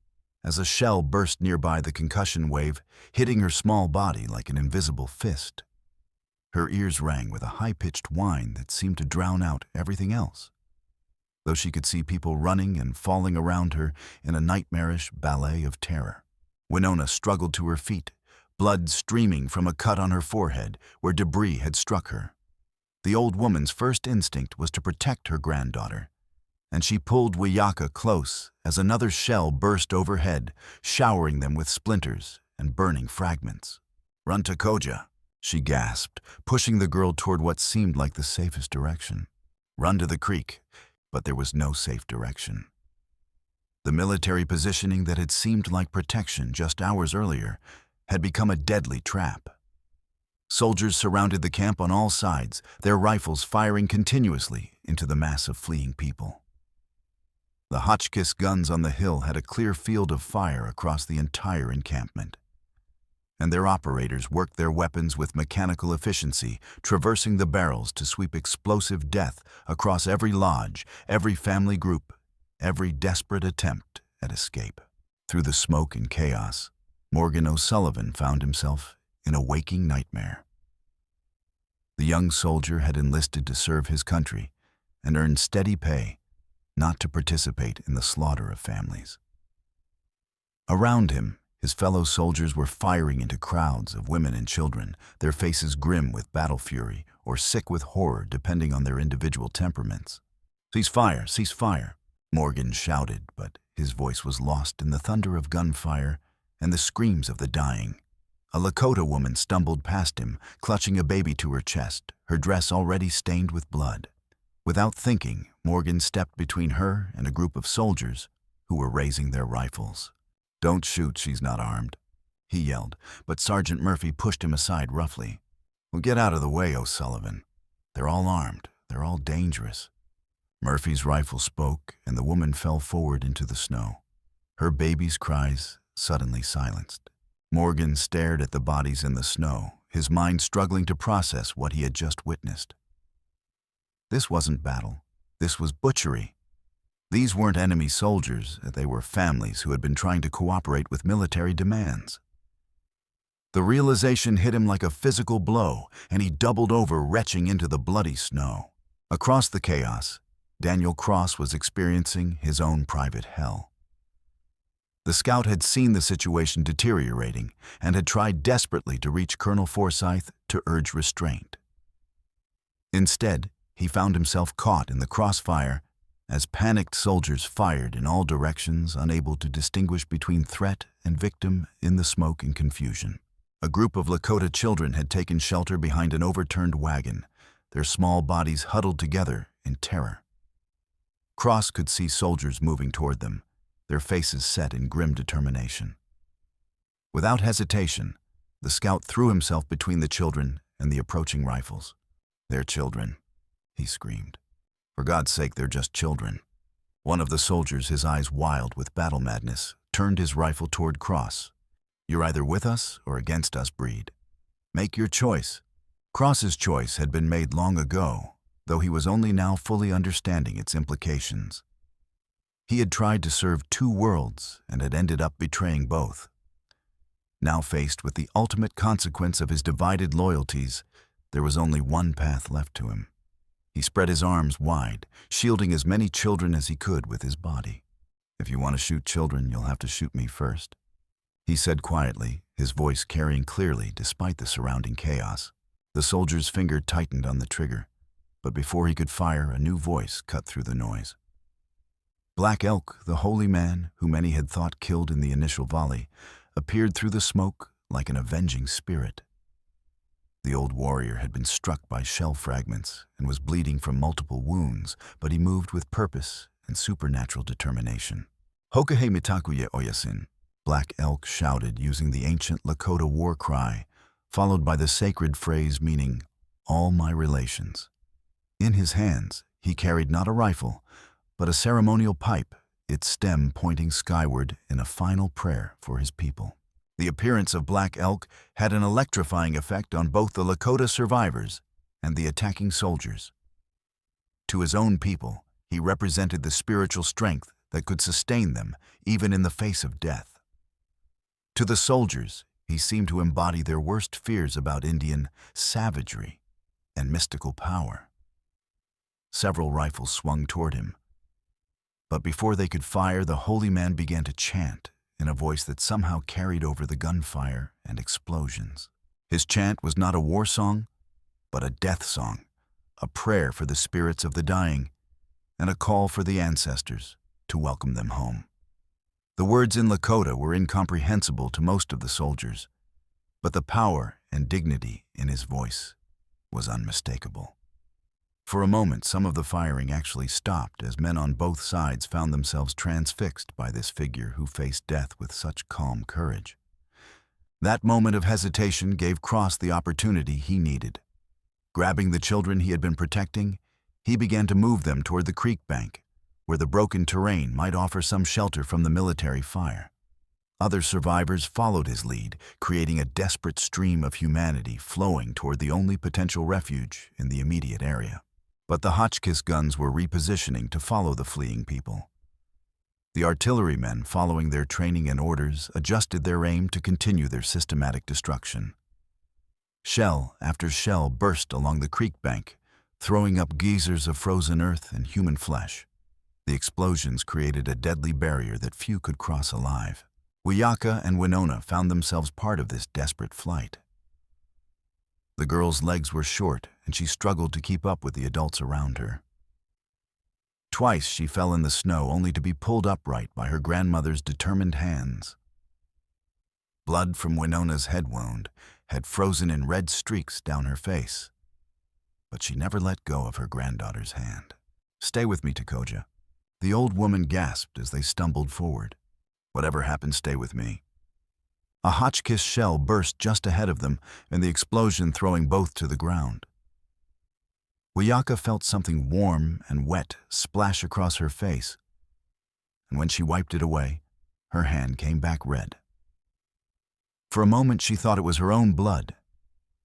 as a shell burst nearby, the concussion wave hitting her small body like an invisible fist. Her ears rang with a high-pitched whine that seemed to drown out everything else, though she could see people running and falling around her in a nightmarish ballet of terror. Winona struggled to her feet, blood streaming from a cut on her forehead where debris had struck her. The old woman's first instinct was to protect her granddaughter, and she pulled Wiyaka close as another shell burst overhead, showering them with splinters and burning fragments. "Run to Koja," she gasped, pushing the girl toward what seemed like the safest direction. "Run to the creek," but there was no safe direction. The military positioning that had seemed like protection just hours earlier had become a deadly trap. Soldiers surrounded the camp on all sides, their rifles firing continuously into the mass of fleeing people. The Hotchkiss guns on the hill had a clear field of fire across the entire encampment, and their operators worked their weapons with mechanical efficiency, traversing the barrels to sweep explosive death across every lodge, every family group, every desperate attempt at escape. Through the smoke and chaos, Morgan O'Sullivan found himself in a waking nightmare. The young soldier had enlisted to serve his country and earned steady pay, not to participate in the slaughter of families. Around him, his fellow soldiers were firing into crowds of women and children, their faces grim with battle fury or sick with horror depending on their individual temperaments. "Cease fire, cease fire," Morgan shouted, but his voice was lost in the thunder of gunfire and the screams of the dying. A Lakota woman stumbled past him, clutching a baby to her chest, her dress already stained with blood. Without thinking, Morgan stepped between her and a group of soldiers who were raising their rifles. "Don't shoot, she's not armed," he yelled, but Sergeant Murphy pushed him aside roughly. "Well, get out of the way, O'Sullivan. They're all armed. They're all dangerous." Murphy's rifle spoke, and the woman fell forward into the snow, her baby's cries suddenly silenced. Morgan stared at the bodies in the snow, his mind struggling to process what he had just witnessed. This wasn't battle. This was butchery. These weren't enemy soldiers. They were families who had been trying to cooperate with military demands. The realization hit him like a physical blow, and he doubled over, retching into the bloody snow. Across the chaos, Daniel Cross was experiencing his own private hell. The scout had seen the situation deteriorating and had tried desperately to reach Colonel Forsyth to urge restraint. Instead, he found himself caught in the crossfire as panicked soldiers fired in all directions, unable to distinguish between threat and victim in the smoke and confusion. A group of Lakota children had taken shelter behind an overturned wagon, their small bodies huddled together in terror. Cross could see soldiers moving toward them, their faces set in grim determination. Without hesitation, the scout threw himself between the children and the approaching rifles. "They're children," he screamed. "For God's sake, they're just children." One of the soldiers, his eyes wild with battle madness, turned his rifle toward Cross. "You're either with us or against us, Breed. Make your choice." Cross's choice had been made long ago, though he was only now fully understanding its implications. He had tried to serve two worlds and had ended up betraying both. Now faced with the ultimate consequence of his divided loyalties, there was only one path left to him: He spread his arms wide, shielding as many children as he could with his body. "If you want to shoot children, you'll have to shoot me first," he said quietly, his voice carrying clearly despite the surrounding chaos. The soldier's finger tightened on the trigger, but before he could fire, a new voice cut through the noise. Black Elk, the holy man, who many had thought killed in the initial volley, appeared through the smoke like an avenging spirit. The old warrior had been struck by shell fragments and was bleeding from multiple wounds, but he moved with purpose and supernatural determination. "Hokahe mitakuye oyasin," Black Elk shouted using the ancient Lakota war cry, followed by the sacred phrase meaning, "all my relations." In his hands, he carried not a rifle, but a ceremonial pipe, its stem pointing skyward in a final prayer for his people. The appearance of Black Elk had an electrifying effect on both the Lakota survivors and the attacking soldiers. To his own people, he represented the spiritual strength that could sustain them even in the face of death. To the soldiers, he seemed to embody their worst fears about Indian savagery and mystical power. Several rifles swung toward him, but before they could fire, the holy man began to chant in a voice that somehow carried over the gunfire and explosions. His chant was not a war song, but a death song, a prayer for the spirits of the dying, and a call for the ancestors to welcome them home. The words in Lakota were incomprehensible to most of the soldiers, but the power and dignity in his voice was unmistakable. For a moment, some of the firing actually stopped as men on both sides found themselves transfixed by this figure who faced death with such calm courage. That moment of hesitation gave Cross the opportunity he needed. Grabbing the children he had been protecting, he began to move them toward the creek bank, where the broken terrain might offer some shelter from the military fire. Other survivors followed his lead, creating a desperate stream of humanity flowing toward the only potential refuge in the immediate area. But the Hotchkiss guns were repositioning to follow the fleeing people. The artillerymen, following their training and orders, adjusted their aim to continue their systematic destruction. Shell after shell burst along the creek bank, throwing up geysers of frozen earth and human flesh. The explosions created a deadly barrier that few could cross alive. Wiyaka and Winona found themselves part of this desperate flight. The girl's legs were short, and she struggled to keep up with the adults around her. Twice she fell in the snow, only to be pulled upright by her grandmother's determined hands. Blood from Winona's head wound had frozen in red streaks down her face, but she never let go of her granddaughter's hand. "Stay with me, Takoja," the old woman gasped as they stumbled forward. "Whatever happens, stay with me." A Hotchkiss shell burst just ahead of them, and the explosion throwing both to the ground. Wiyaka felt something warm and wet splash across her face, and when she wiped it away, her hand came back red. For a moment she thought it was her own blood,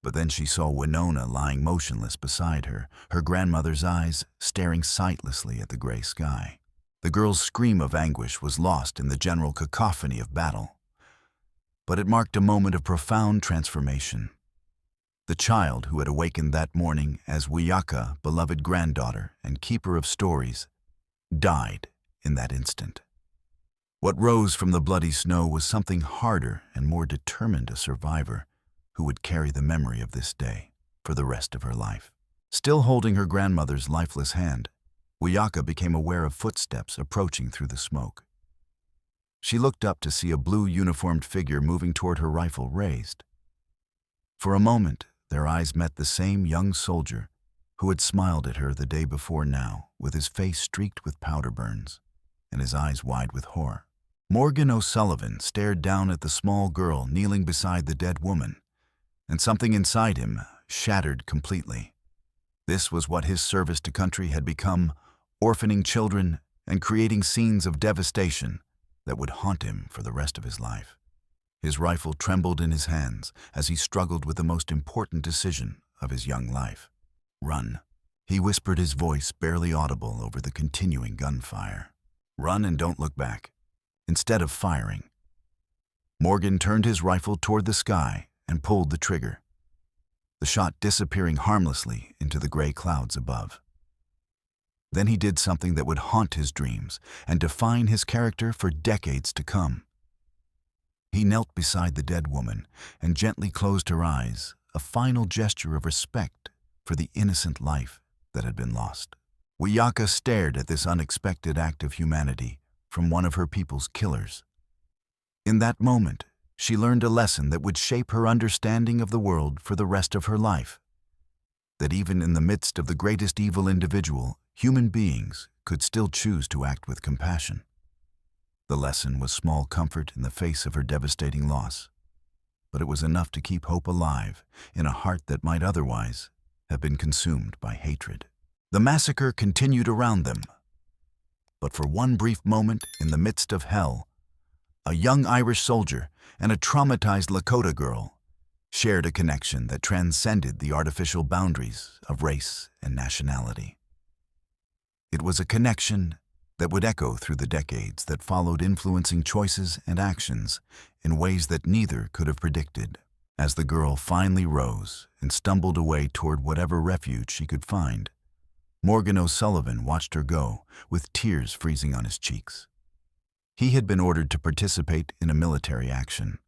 but then she saw Winona lying motionless beside her, her grandmother's eyes staring sightlessly at the gray sky. The girl's scream of anguish was lost in the general cacophony of battle. But it marked a moment of profound transformation. The child who had awakened that morning as Wiyaka, beloved granddaughter and keeper of stories, died in that instant. What rose from the bloody snow was something harder and more determined, a survivor who would carry the memory of this day for the rest of her life. Still holding her grandmother's lifeless hand, Wiyaka became aware of footsteps approaching through the smoke. She looked up to see a blue uniformed figure moving toward her, rifle raised. For a moment, their eyes met the same young soldier who had smiled at her the day before now, with his face streaked with powder burns and his eyes wide with horror. Morgan O'Sullivan stared down at the small girl kneeling beside the dead woman, and something inside him shattered completely. This was what his service to country had become, orphaning children and creating scenes of devastation that would haunt him for the rest of his life. His rifle trembled in his hands as he struggled with the most important decision of his young life. "Run," he whispered, his voice barely audible over the continuing gunfire. "Run and don't look back." Instead of firing, Morgan turned his rifle toward the sky and pulled the trigger, the shot disappearing harmlessly into the gray clouds above. Then he did something that would haunt his dreams and define his character for decades to come. He knelt beside the dead woman and gently closed her eyes, a final gesture of respect for the innocent life that had been lost. Wiyaka stared at this unexpected act of humanity from one of her people's killers. In that moment, she learned a lesson that would shape her understanding of the world for the rest of her life. That even in the midst of the greatest evil individual, human beings could still choose to act with compassion. The lesson was small comfort in the face of her devastating loss, but it was enough to keep hope alive in a heart that might otherwise have been consumed by hatred. The massacre continued around them, but for one brief moment in the midst of hell, a young Irish soldier and a traumatized Lakota girl shared a connection that transcended the artificial boundaries of race and nationality. It was a connection that would echo through the decades that followed, influencing choices and actions in ways that neither could have predicted. As the girl finally rose and stumbled away toward whatever refuge she could find, Morgan O'Sullivan watched her go, with tears freezing on his cheeks. He had been ordered to participate in a military action.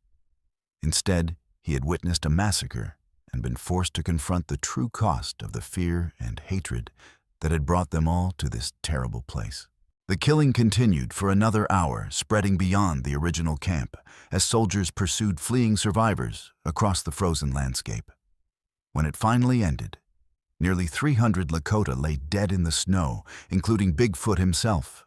Instead, he had witnessed a massacre and been forced to confront the true cost of the fear and hatred that had brought them all to this terrible place. The killing continued for another hour, spreading beyond the original camp as soldiers pursued fleeing survivors across the frozen landscape. When it finally ended, nearly 300 Lakota lay dead in the snow, including Bigfoot himself,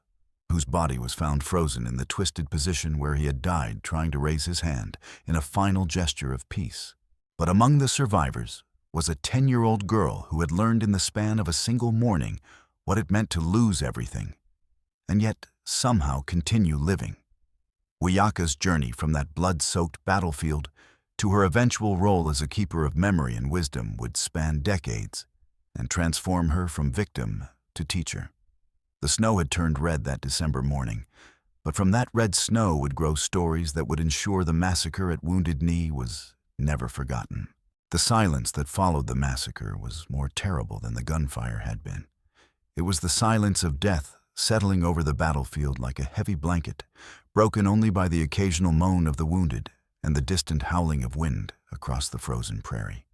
whose body was found frozen in the twisted position where he had died trying to raise his hand in a final gesture of peace. But among the survivors was a 10-year-old girl who had learned in the span of a single morning what it meant to lose everything, and yet somehow continue living. Wiyaka's journey from that blood-soaked battlefield to her eventual role as a keeper of memory and wisdom would span decades and transform her from victim to teacher. The snow had turned red that December morning, but from that red snow would grow stories that would ensure the massacre at Wounded Knee was never forgotten. The silence that followed the massacre was more terrible than the gunfire had been. It was the silence of death settling over the battlefield like a heavy blanket, broken only by the occasional moan of the wounded and the distant howling of wind across the frozen prairie.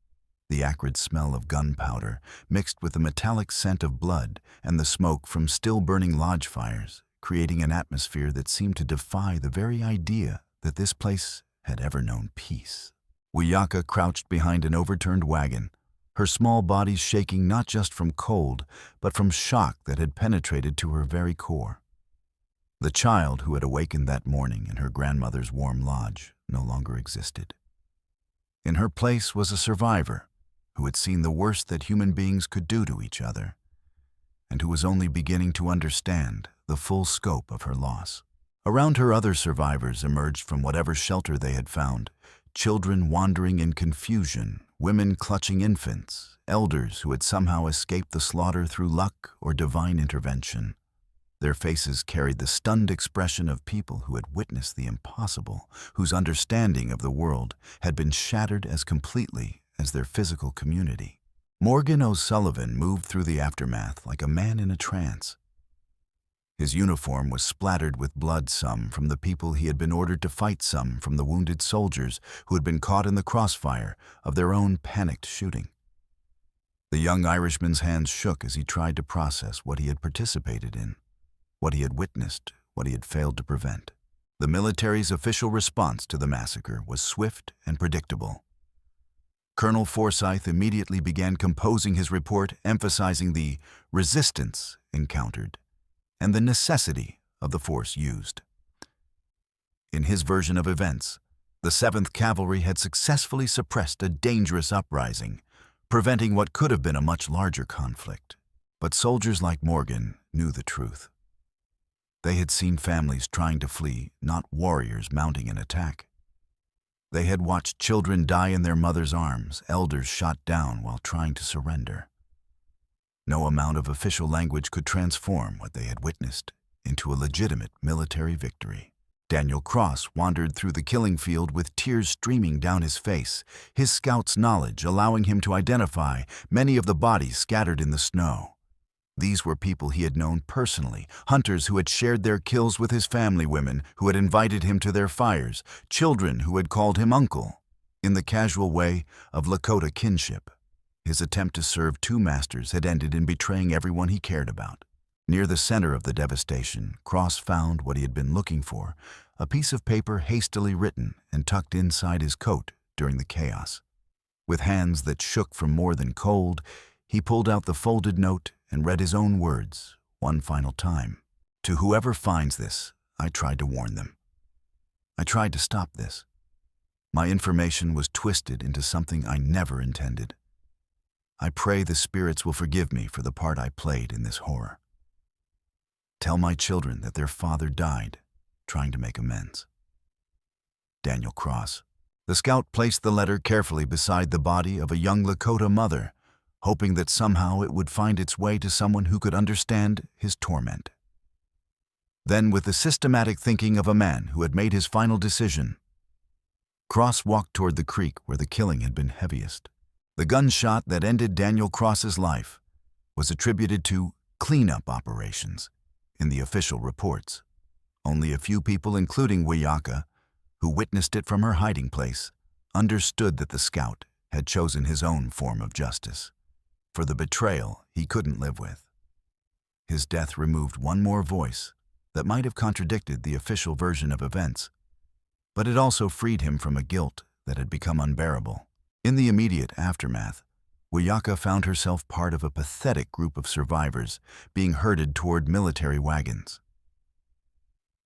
The acrid smell of gunpowder mixed with the metallic scent of blood and the smoke from still-burning lodge fires, creating an atmosphere that seemed to defy the very idea that this place had ever known peace. Wiyaka crouched behind an overturned wagon, her small body shaking not just from cold, but from shock that had penetrated to her very core. The child who had awakened that morning in her grandmother's warm lodge no longer existed. In her place was a survivor who had seen the worst that human beings could do to each other, and who was only beginning to understand the full scope of her loss. Around her, other survivors emerged from whatever shelter they had found, children wandering in confusion, women clutching infants, elders who had somehow escaped the slaughter through luck or divine intervention. Their faces carried the stunned expression of people who had witnessed the impossible, whose understanding of the world had been shattered as completely as their physical community. Morgan O'Sullivan moved through the aftermath like a man in a trance. His uniform was splattered with blood, some from the people he had been ordered to fight, some from the wounded soldiers who had been caught in the crossfire of their own panicked shooting. The young Irishman's hands shook as he tried to process what he had participated in, what he had witnessed, what he had failed to prevent. The military's official response to the massacre was swift and predictable. Colonel Forsyth immediately began composing his report, emphasizing the resistance encountered and the necessity of the force used. In his version of events, the 7th Cavalry had successfully suppressed a dangerous uprising, preventing what could have been a much larger conflict. But soldiers like Morgan knew the truth. They had seen families trying to flee, not warriors mounting an attack. They had watched children die in their mother's arms, elders shot down while trying to surrender. No amount of official language could transform what they had witnessed into a legitimate military victory. Daniel Cross wandered through the killing field with tears streaming down his face, his scout's knowledge allowing him to identify many of the bodies scattered in the snow. These were people he had known personally, hunters who had shared their kills with his family, women who had invited him to their fires, children who had called him uncle, in the casual way of Lakota kinship. His attempt to serve two masters had ended in betraying everyone he cared about. Near the center of the devastation, Cross found what he had been looking for, a piece of paper hastily written and tucked inside his coat during the chaos. With hands that shook from more than cold, he pulled out the folded note and read his own words one final time. To whoever finds this, I tried to warn them. I tried to stop this. My information was twisted into something I never intended. I pray the spirits will forgive me for the part I played in this horror. Tell my children that their father died trying to make amends. Daniel Cross. The scout placed the letter carefully beside the body of a young Lakota mother, hoping that somehow it would find its way to someone who could understand his torment. Then, with the systematic thinking of a man who had made his final decision, Cross walked toward the creek where the killing had been heaviest. The gunshot that ended Daniel Cross's life was attributed to cleanup operations in the official reports. Only a few people, including Wiyaka, who witnessed it from her hiding place, understood that the scout had chosen his own form of justice. For the betrayal he couldn't live with. His death removed one more voice that might have contradicted the official version of events, but it also freed him from a guilt that had become unbearable. In the immediate aftermath, Wiyaka found herself part of a pathetic group of survivors being herded toward military wagons.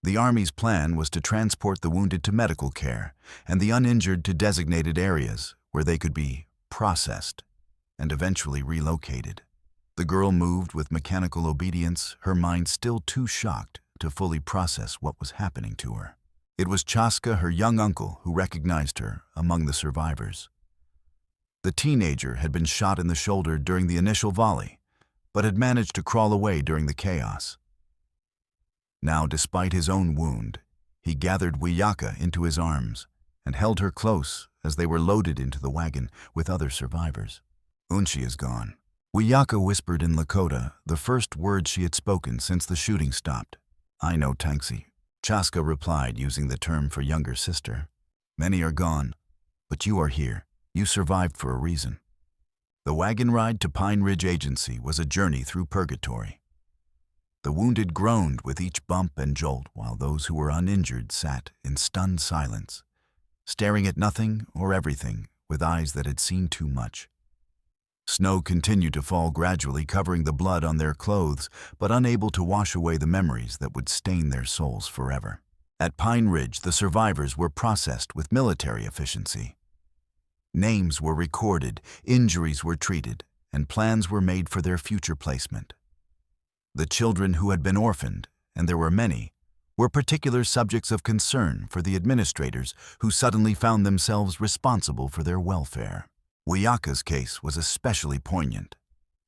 The Army's plan was to transport the wounded to medical care and the uninjured to designated areas where they could be processed and eventually relocated. The girl moved with mechanical obedience, her mind still too shocked to fully process what was happening to her. It was Chaska, her young uncle, who recognized her among the survivors. The teenager had been shot in the shoulder during the initial volley, but had managed to crawl away during the chaos. Now, despite his own wound, he gathered Wiyaka into his arms and held her close as they were loaded into the wagon with other survivors. Unchi is gone. Wiyaka whispered in Lakota, the first word she had spoken since the shooting stopped. I know, Tanksi. Chaska replied, using the term for younger sister. Many are gone, but you are here. You survived for a reason. The wagon ride to Pine Ridge Agency was a journey through purgatory. The wounded groaned with each bump and jolt, while those who were uninjured sat in stunned silence, staring at nothing or everything with eyes that had seen too much. Snow continued to fall gradually, covering the blood on their clothes, but unable to wash away the memories that would stain their souls forever. At Pine Ridge, the survivors were processed with military efficiency. Names were recorded, injuries were treated, and plans were made for their future placement. The children who had been orphaned, and there were many, were particular subjects of concern for the administrators who suddenly found themselves responsible for their welfare. Wiyaka's case was especially poignant.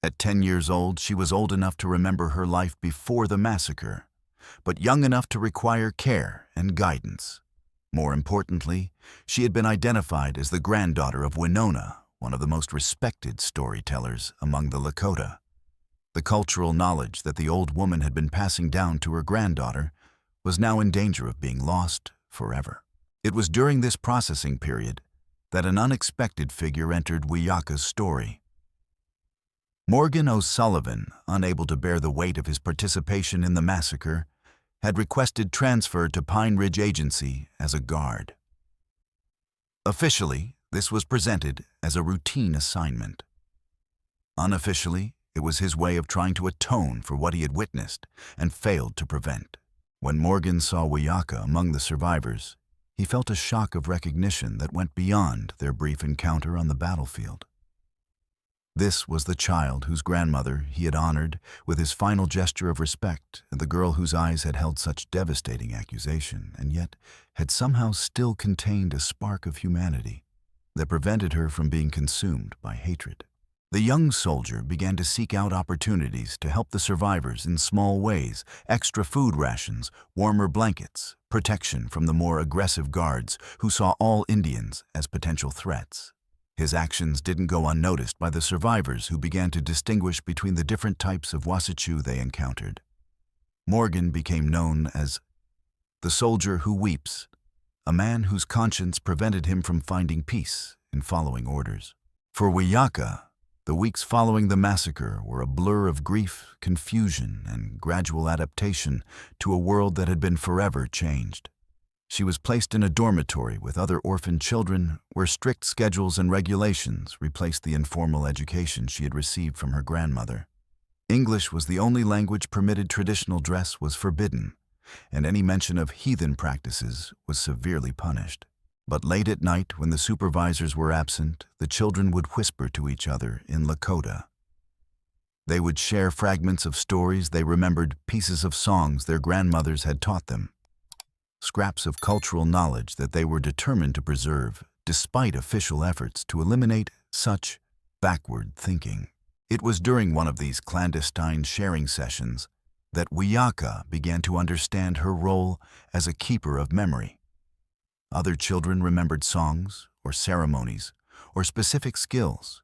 At 10 years old, she was old enough to remember her life before the massacre, but young enough to require care and guidance. More importantly, she had been identified as the granddaughter of Winona, one of the most respected storytellers among the Lakota. The cultural knowledge that the old woman had been passing down to her granddaughter was now in danger of being lost forever. It was during this processing period that an unexpected figure entered Wiyaka's story. Morgan O'Sullivan, unable to bear the weight of his participation in the massacre, had requested transfer to Pine Ridge Agency as a guard. Officially, this was presented as a routine assignment. Unofficially, it was his way of trying to atone for what he had witnessed and failed to prevent. When Morgan saw Wiyaka among the survivors, he felt a shock of recognition that went beyond their brief encounter on the battlefield. This was the child whose grandmother he had honored with his final gesture of respect, and the girl whose eyes had held such devastating accusation, and yet had somehow still contained a spark of humanity that prevented her from being consumed by hatred. The young soldier began to seek out opportunities to help the survivors in small ways: extra food rations, warmer blankets, protection from the more aggressive guards who saw all Indians as potential threats. His actions didn't go unnoticed by the survivors, who began to distinguish between the different types of Wasichu they encountered. Morgan became known as the soldier who weeps, a man whose conscience prevented him from finding peace in following orders. For Wiyaka, the weeks following the massacre were a blur of grief, confusion, and gradual adaptation to a world that had been forever changed. She was placed in a dormitory with other orphaned children, where strict schedules and regulations replaced the informal education she had received from her grandmother. English was the only language permitted. Traditional dress was forbidden, and any mention of heathen practices was severely punished. But late at night, when the supervisors were absent, the children would whisper to each other in Lakota. They would share fragments of stories they remembered, pieces of songs their grandmothers had taught them, scraps of cultural knowledge that they were determined to preserve, despite official efforts to eliminate such backward thinking. It was during one of these clandestine sharing sessions that Wiyaka began to understand her role as a keeper of memory. Other children remembered songs or ceremonies or specific skills,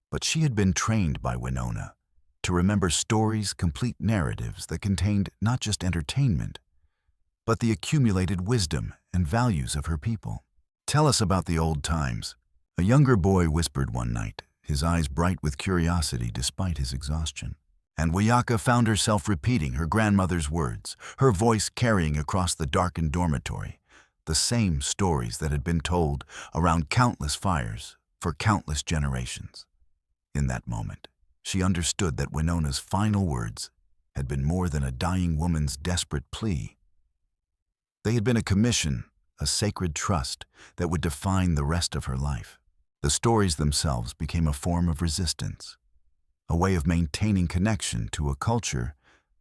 but she had been trained by Winona to remember stories, complete narratives that contained not just entertainment, but the accumulated wisdom and values of her people. "Tell us about the old times," a younger boy whispered one night, his eyes bright with curiosity despite his exhaustion. And Wiyaka found herself repeating her grandmother's words, her voice carrying across the darkened dormitory the same stories that had been told around countless fires for countless generations. In that moment, she understood that Winona's final words had been more than a dying woman's desperate plea. They had been a commission, a sacred trust that would define the rest of her life. The stories themselves became a form of resistance, a way of maintaining connection to a culture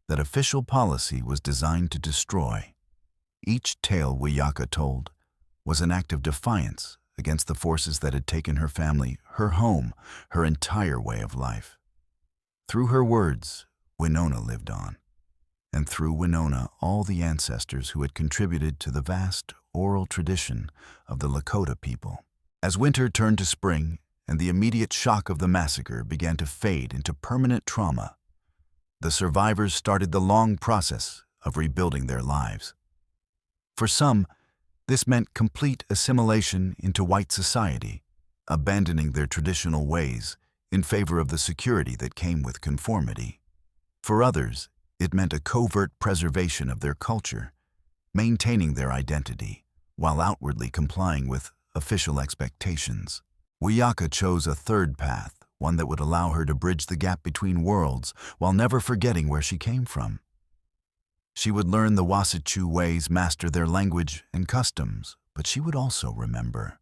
that official policy was designed to destroy. Each tale Wiyaka told was an act of defiance against the forces that had taken her family, her home, her entire way of life. Through her words, Winona lived on, and through Winona, all the ancestors who had contributed to the vast oral tradition of the Lakota people. As winter turned to spring and the immediate shock of the massacre began to fade into permanent trauma, the survivors started the long process of rebuilding their lives. For some, this meant complete assimilation into white society, abandoning their traditional ways in favor of the security that came with conformity. For others, it meant a covert preservation of their culture, maintaining their identity while outwardly complying with official expectations. Wiyaka chose a third path, one that would allow her to bridge the gap between worlds while never forgetting where she came from. She would learn the Wasichu ways, master their language and customs, but she would also remember.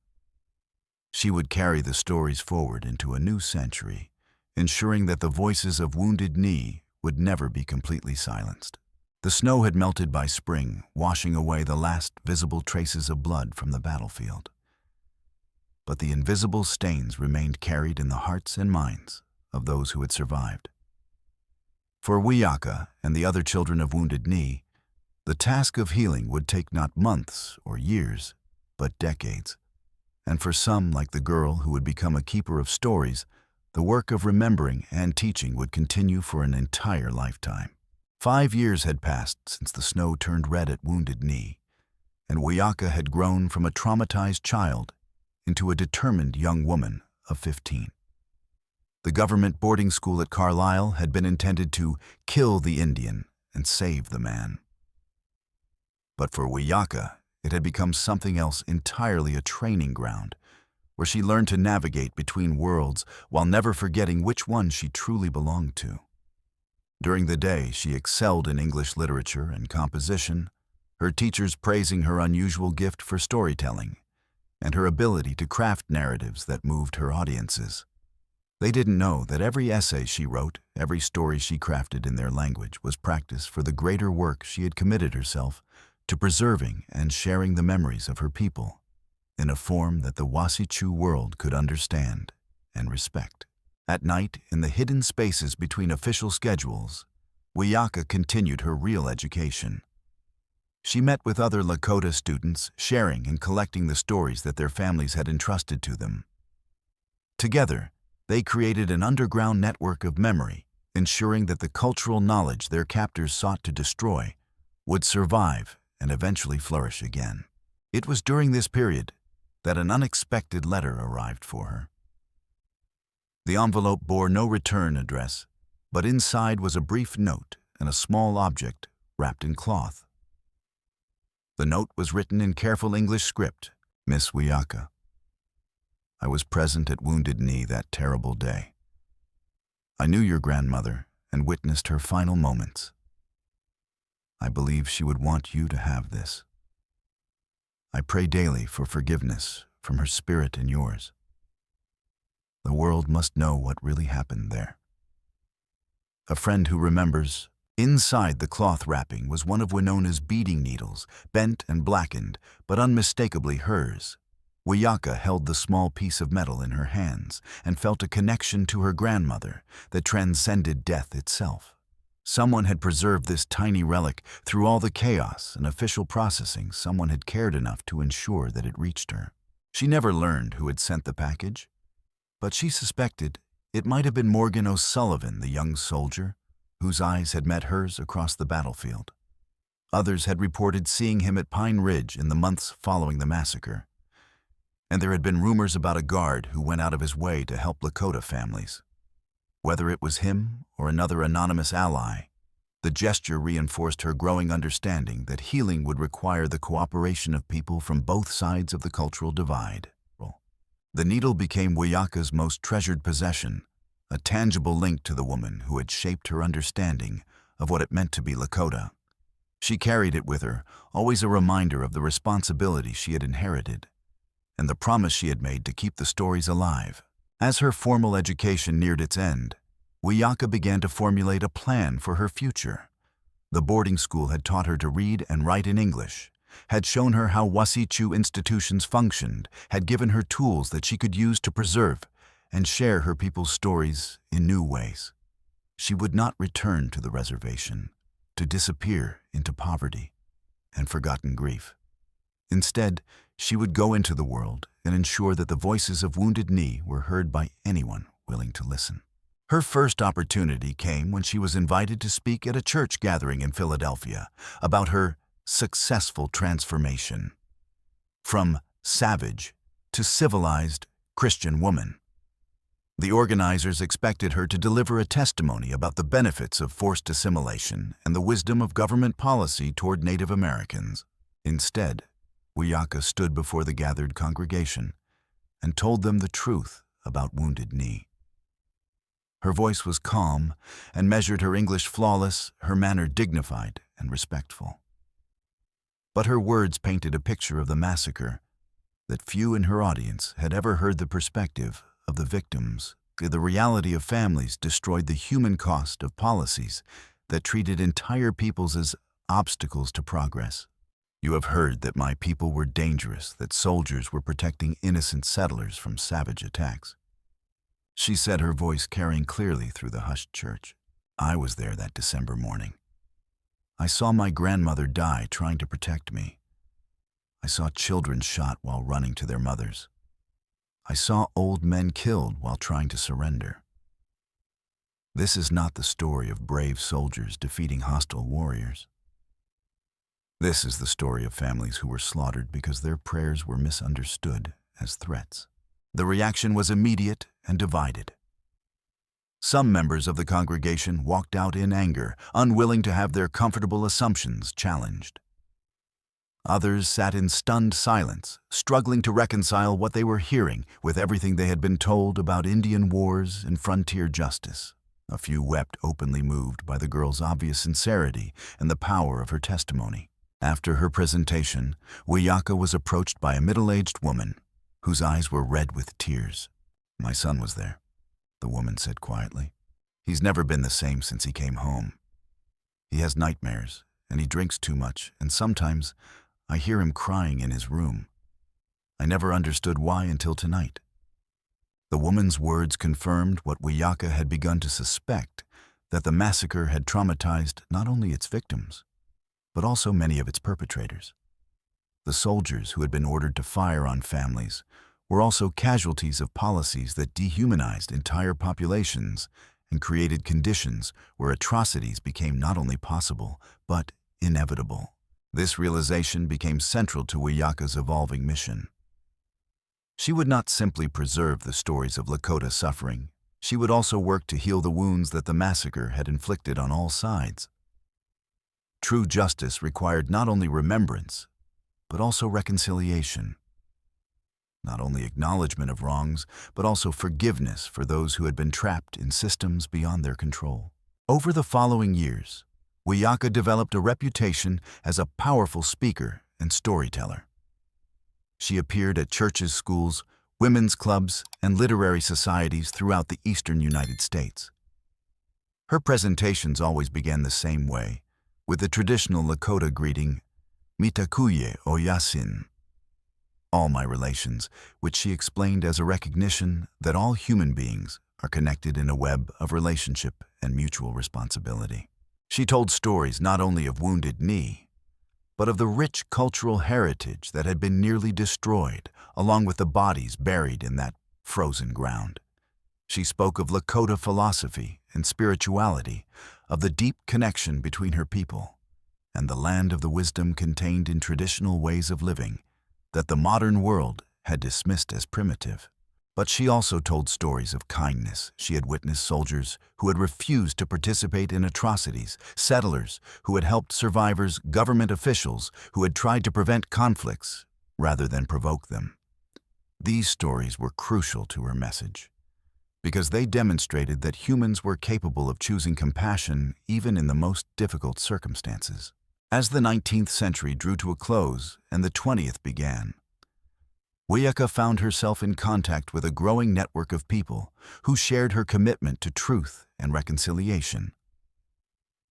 She would carry the stories forward into a new century, ensuring that the voices of Wounded Knee would never be completely silenced. The snow had melted by spring, washing away the last visible traces of blood from the battlefield. But the invisible stains remained carried in the hearts and minds of those who had survived. For Wiyaka and the other children of Wounded Knee, the task of healing would take not months or years, but decades. And for some, like the girl who would become a keeper of stories, the work of remembering and teaching would continue for an entire lifetime. 5 years had passed since the snow turned red at Wounded Knee, and Wiyaka had grown from a traumatized child into a determined young woman of 15. The government boarding school at Carlisle had been intended to kill the Indian and save the man. But for Wiyaka, it had become something else entirely, a training ground, where she learned to navigate between worlds while never forgetting which one she truly belonged to. During the day, she excelled in English literature and composition, her teachers praising her unusual gift for storytelling and her ability to craft narratives that moved her audiences. They didn't know that every essay she wrote, every story she crafted in their language was practice for the greater work she had committed herself to preserving and sharing the memories of her people in a form that the Wasichu world could understand and respect. At night, in the hidden spaces between official schedules, Wiyaka continued her real education. She met with other Lakota students, sharing and collecting the stories that their families had entrusted to them. Together, they created an underground network of memory, ensuring that the cultural knowledge their captors sought to destroy would survive and eventually flourish again. It was during this period that an unexpected letter arrived for her. The envelope bore no return address, but inside was a brief note and a small object wrapped in cloth. The note was written in careful English script. Miss Wiyaka, I was present at Wounded Knee that terrible day. I knew your grandmother and witnessed her final moments. I believe she would want you to have this. I pray daily for forgiveness from her spirit and yours. The world must know what really happened there. A friend who remembers. Inside the cloth wrapping was one of Winona's beading needles, bent and blackened, but unmistakably hers. Wiyaka held the small piece of metal in her hands and felt a connection to her grandmother that transcended death itself. Someone had preserved this tiny relic through all the chaos and official processing. Someone had cared enough to ensure that it reached her. She never learned who had sent the package, but she suspected it might have been Morgan O'Sullivan, the young soldier, whose eyes had met hers across the battlefield. Others had reported seeing him at Pine Ridge in the months following the massacre, and there had been rumors about a guard who went out of his way to help Lakota families. Whether it was him or another anonymous ally, the gesture reinforced her growing understanding that healing would require the cooperation of people from both sides of the cultural divide. The needle became Wiyaka's most treasured possession, a tangible link to the woman who had shaped her understanding of what it meant to be Lakota. She carried it with her, always a reminder of the responsibility she had inherited and the promise she had made to keep the stories alive. As her formal education neared its end, Wiyaka began to formulate a plan for her future. The boarding school had taught her to read and write in English, had shown her how Wasichu institutions functioned, had given her tools that she could use to preserve and share her people's stories in new ways. She would not return to the reservation, to disappear into poverty and forgotten grief. Instead, she would go into the world and ensure that the voices of Wounded Knee were heard by anyone willing to listen. Her first opportunity came when she was invited to speak at a church gathering in Philadelphia about her successful transformation from savage to civilized Christian woman. The organizers expected her to deliver a testimony about the benefits of forced assimilation and the wisdom of government policy toward Native Americans. Instead, Wiyaka stood before the gathered congregation and told them the truth about Wounded Knee. Her voice was calm and measured, her English flawless, her manner dignified and respectful. But her words painted a picture of the massacre that few in her audience had ever heard the perspective of the victims. The reality of families destroyed, the human cost of policies that treated entire peoples as obstacles to progress. You have heard that my people were dangerous, that soldiers were protecting innocent settlers from savage attacks. She said, her voice carrying clearly through the hushed church. I was there that December morning. I saw my grandmother die trying to protect me. I saw children shot while running to their mothers. I saw old men killed while trying to surrender. This is not the story of brave soldiers defeating hostile warriors. This is the story of families who were slaughtered because their prayers were misunderstood as threats. The reaction was immediate and divided. Some members of the congregation walked out in anger, unwilling to have their comfortable assumptions challenged. Others sat in stunned silence, struggling to reconcile what they were hearing with everything they had been told about Indian wars and frontier justice. A few wept, openly moved by the girl's obvious sincerity and the power of her testimony. After her presentation, Wiyaka was approached by a middle-aged woman whose eyes were red with tears. My son was there, the woman said quietly. He's never been the same since he came home. He has nightmares, and he drinks too much, and sometimes I hear him crying in his room. I never understood why until tonight. The woman's words confirmed what Wiyaka had begun to suspect, that the massacre had traumatized not only its victims, but also many of its perpetrators. The soldiers who had been ordered to fire on families were also casualties of policies that dehumanized entire populations and created conditions where atrocities became not only possible, but inevitable. This realization became central to Wiyaka's evolving mission. She would not simply preserve the stories of Lakota suffering, she would also work to heal the wounds that the massacre had inflicted on all sides. True justice required not only remembrance, but also reconciliation. Not only acknowledgement of wrongs, but also forgiveness for those who had been trapped in systems beyond their control. Over the following years, Wiyaka developed a reputation as a powerful speaker and storyteller. She appeared at churches, schools, women's clubs, and literary societies throughout the eastern United States. Her presentations always began the same way, with the traditional Lakota greeting, "Mitakuye o Yasin," all my relations, which she explained as a recognition that all human beings are connected in a web of relationship and mutual responsibility. She told stories not only of Wounded Knee, but of the rich cultural heritage that had been nearly destroyed, along with the bodies buried in that frozen ground. She spoke of Lakota philosophy and spirituality, of the deep connection between her people, and the land of the wisdom contained in traditional ways of living that the modern world had dismissed as primitive. But she also told stories of kindness. She had witnessed soldiers who had refused to participate in atrocities, settlers who had helped survivors, government officials who had tried to prevent conflicts rather than provoke them. These stories were crucial to her message, because they demonstrated that humans were capable of choosing compassion even in the most difficult circumstances. As the 19th century drew to a close and the 20th began, Wiyaka found herself in contact with a growing network of people who shared her commitment to truth and reconciliation.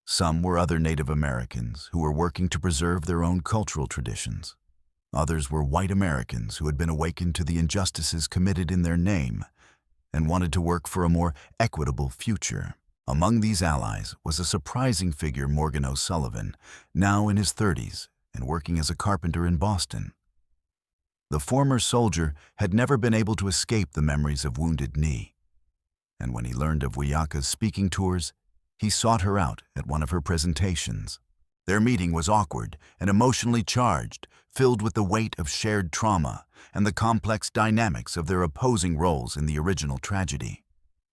Some were other Native Americans who were working to preserve their own cultural traditions. Others were white Americans who had been awakened to the injustices committed in their name and wanted to work for a more equitable future. Among these allies was a surprising figure, Morgan O'Sullivan, now in his 30s and working as a carpenter in Boston. The former soldier had never been able to escape the memories of Wounded Knee, and when he learned of Wiyaka's speaking tours, he sought her out at one of her presentations. Their meeting was awkward and emotionally charged, filled with the weight of shared trauma and the complex dynamics of their opposing roles in the original tragedy.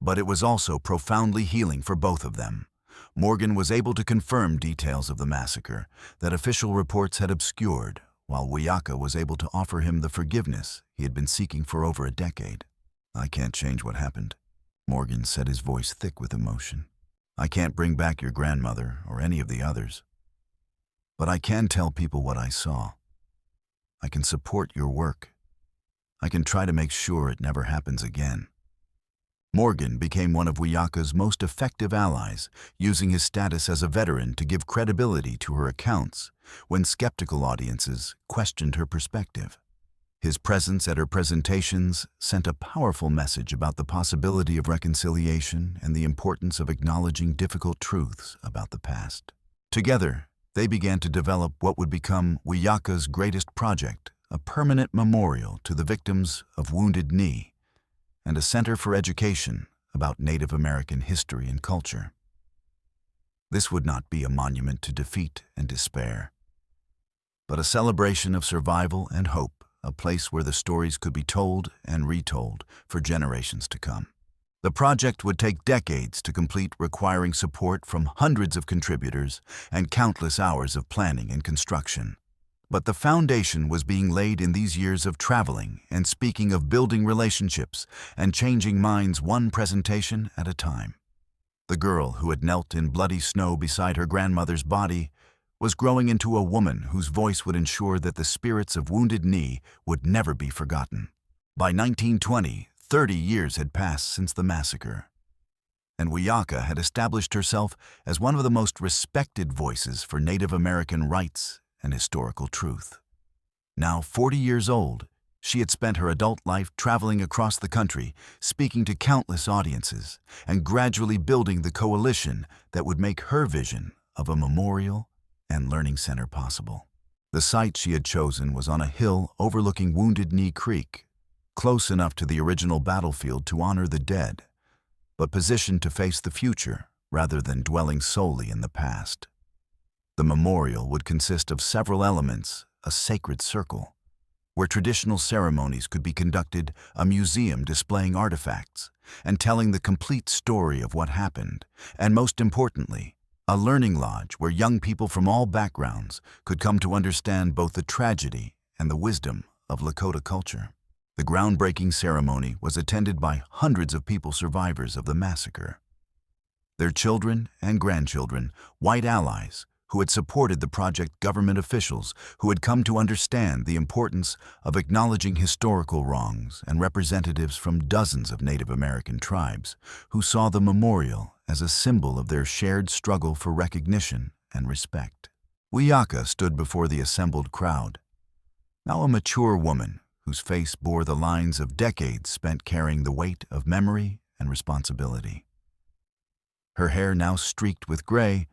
But it was also profoundly healing for both of them. Morgan was able to confirm details of the massacre that official reports had obscured, while Wiyaka was able to offer him the forgiveness he had been seeking for over a decade. "I can't change what happened," Morgan said, his voice thick with emotion. "I can't bring back your grandmother or any of the others. But I can tell people what I saw. I can support your work. I can try to make sure it never happens again." Morgan became one of Wiyaka's most effective allies, using his status as a veteran to give credibility to her accounts when skeptical audiences questioned her perspective. His presence at her presentations sent a powerful message about the possibility of reconciliation and the importance of acknowledging difficult truths about the past. Together, they began to develop what would become Wiyaka's greatest project, a permanent memorial to the victims of Wounded Knee, and a center for education about Native American history and culture. This would not be a monument to defeat and despair, but a celebration of survival and hope, a place where the stories could be told and retold for generations to come. The project would take decades to complete, requiring support from hundreds of contributors and countless hours of planning and construction. But the foundation was being laid in these years of traveling and speaking, of building relationships and changing minds one presentation at a time. The girl who had knelt in bloody snow beside her grandmother's body was growing into a woman whose voice would ensure that the spirits of Wounded Knee would never be forgotten. By 1920, 30 years had passed since the massacre, and Wiyaka had established herself as one of the most respected voices for Native American rights and historical truth. Now 40 years old, she had spent her adult life traveling across the country, speaking to countless audiences, and gradually building the coalition that would make her vision of a memorial and learning center possible. The site she had chosen was on a hill overlooking Wounded Knee Creek, close enough to the original battlefield to honor the dead, but positioned to face the future rather than dwelling solely in the past. The memorial would consist of several elements: a sacred circle, where traditional ceremonies could be conducted, a museum displaying artifacts and telling the complete story of what happened, and most importantly, a learning lodge where young people from all backgrounds could come to understand both the tragedy and the wisdom of Lakota culture. The groundbreaking ceremony was attended by hundreds of people, survivors of the massacre. Their children and grandchildren, white allies who had supported the project, government officials who had come to understand the importance of acknowledging historical wrongs, and representatives from dozens of Native American tribes who saw the memorial as a symbol of their shared struggle for recognition and respect. Wiyaka stood before the assembled crowd, now a mature woman whose face bore the lines of decades spent carrying the weight of memory and responsibility. Her hair, now streaked with gray,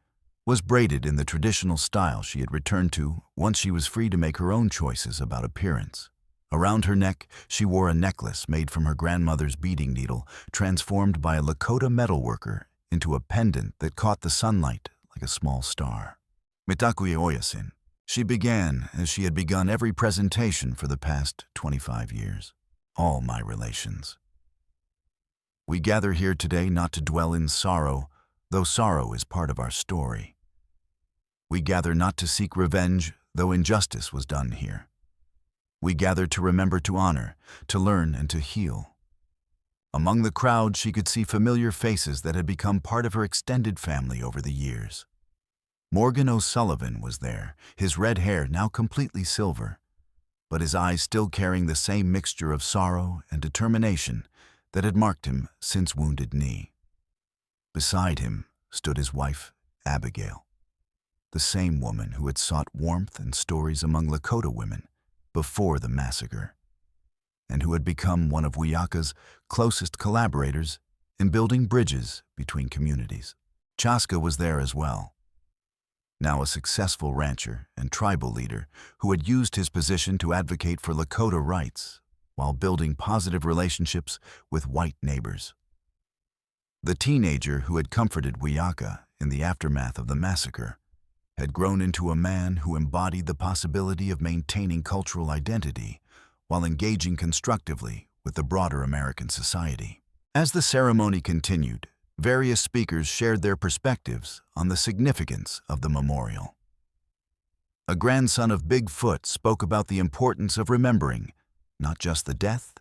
was braided in the traditional style she had returned to once she was free to make her own choices about appearance. Around her neck, she wore a necklace made from her grandmother's beading needle, transformed by a Lakota metalworker into a pendant that caught the sunlight like a small star. Mitakuye Oyasin. She began as she had begun every presentation for the past 25 years. All my relations. We gather here today not to dwell in sorrow, though sorrow is part of our story. We gather not to seek revenge, though injustice was done here. We gather to remember, to honor, to learn, and to heal. Among the crowd, she could see familiar faces that had become part of her extended family over the years. Morgan O'Sullivan was there, his red hair now completely silver, but his eyes still carrying the same mixture of sorrow and determination that had marked him since Wounded Knee. Beside him stood his wife, Abigail, the same woman who had sought warmth and stories among Lakota women before the massacre, and who had become one of Wiyaka's closest collaborators in building bridges between communities. Chaska was there as well, now a successful rancher and tribal leader who had used his position to advocate for Lakota rights while building positive relationships with white neighbors. The teenager who had comforted Wiyaka in the aftermath of the massacre had grown into a man who embodied the possibility of maintaining cultural identity while engaging constructively with the broader American society. As the ceremony continued, various speakers shared their perspectives on the significance of the memorial. A grandson of Bigfoot spoke about the importance of remembering not just the death,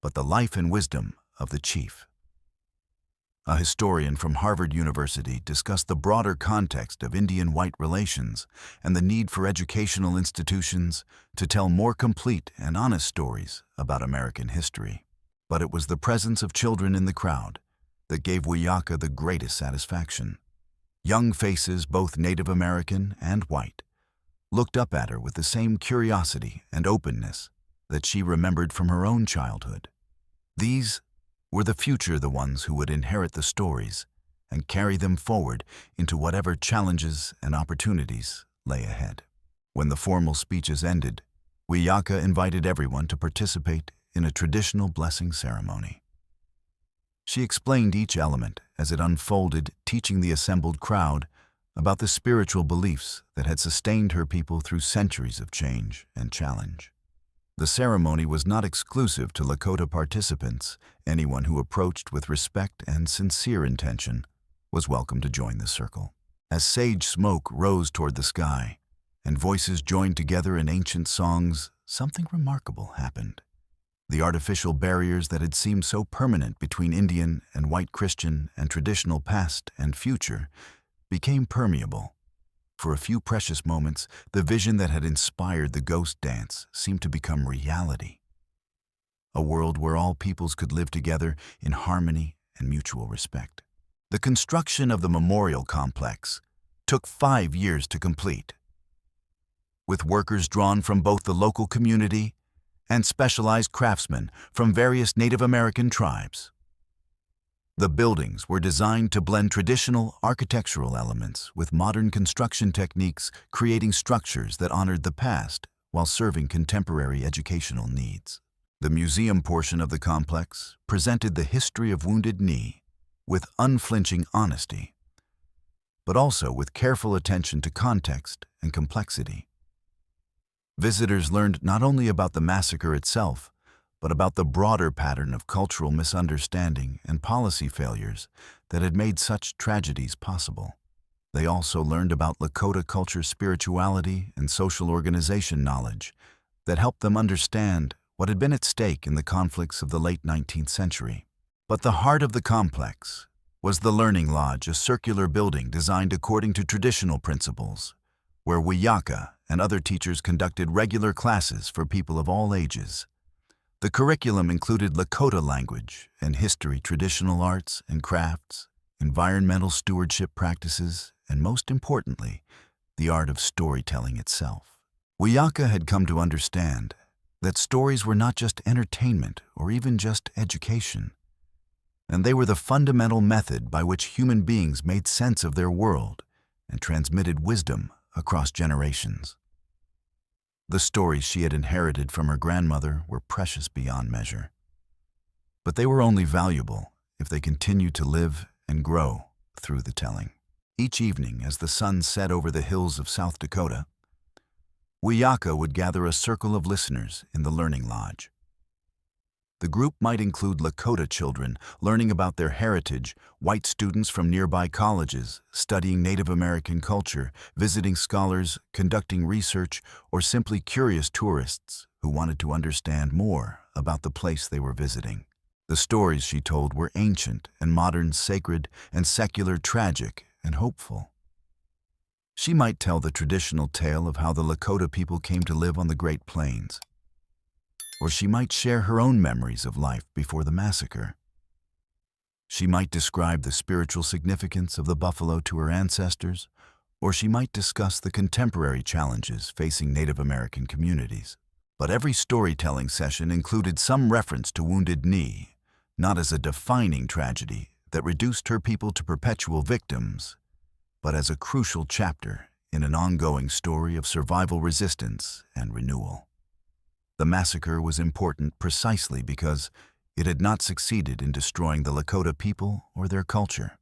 but the life and wisdom of the chief. A historian from Harvard University discussed the broader context of Indian-white relations and the need for educational institutions to tell more complete and honest stories about American history. But it was the presence of children in the crowd that gave Wiyaka the greatest satisfaction. Young faces, both Native American and white, looked up at her with the same curiosity and openness that she remembered from her own childhood. These were the future, the ones who would inherit the stories and carry them forward into whatever challenges and opportunities lay ahead. When the formal speeches ended, Wiyaka invited everyone to participate in a traditional blessing ceremony. She explained each element as it unfolded, teaching the assembled crowd about the spiritual beliefs that had sustained her people through centuries of change and challenge. The ceremony was not exclusive to Lakota participants. Anyone who approached with respect and sincere intention was welcome to join the circle. As sage smoke rose toward the sky and voices joined together in ancient songs, something remarkable happened. The artificial barriers that had seemed so permanent between Indian and white, Christian and traditional past and future became permeable. For a few precious moments, the vision that had inspired the ghost dance seemed to become reality. A world where all peoples could live together in harmony and mutual respect. The construction of the memorial complex took 5 years to complete, with workers drawn from both the local community and specialized craftsmen from various Native American tribes. The buildings were designed to blend traditional architectural elements with modern construction techniques, creating structures that honored the past while serving contemporary educational needs. The museum portion of the complex presented the history of Wounded Knee with unflinching honesty, but also with careful attention to context and complexity. Visitors learned not only about the massacre itself, but about the broader pattern of cultural misunderstanding and policy failures that had made such tragedies possible. They also learned about Lakota culture spirituality and social organization knowledge that helped them understand what had been at stake in the conflicts of the late 19th century. But the heart of the complex was the Learning Lodge, a circular building designed according to traditional principles, where Wiyaka and other teachers conducted regular classes for people of all ages. The curriculum included Lakota language and history, traditional arts and crafts, environmental stewardship practices, and most importantly, the art of storytelling itself. Wiyaka had come to understand that stories were not just entertainment or even just education, and they were the fundamental method by which human beings made sense of their world and transmitted wisdom across generations. The stories she had inherited from her grandmother were precious beyond measure, but they were only valuable if they continued to live and grow through the telling. Each evening, as the sun set over the hills of South Dakota, Wiyaka would gather a circle of listeners in the Learning Lodge. The group might include Lakota children learning about their heritage, white students from nearby colleges studying Native American culture, visiting scholars, conducting research, or simply curious tourists who wanted to understand more about the place they were visiting. The stories she told were ancient and modern, sacred and secular, tragic and hopeful. She might tell the traditional tale of how the Lakota people came to live on the Great Plains, or she might share her own memories of life before the massacre. She might describe the spiritual significance of the buffalo to her ancestors, or she might discuss the contemporary challenges facing Native American communities. But every storytelling session included some reference to Wounded Knee, not as a defining tragedy that reduced her people to perpetual victims, but as a crucial chapter in an ongoing story of survival, resistance, and renewal. The massacre was important precisely because it had not succeeded in destroying the Lakota people or their culture.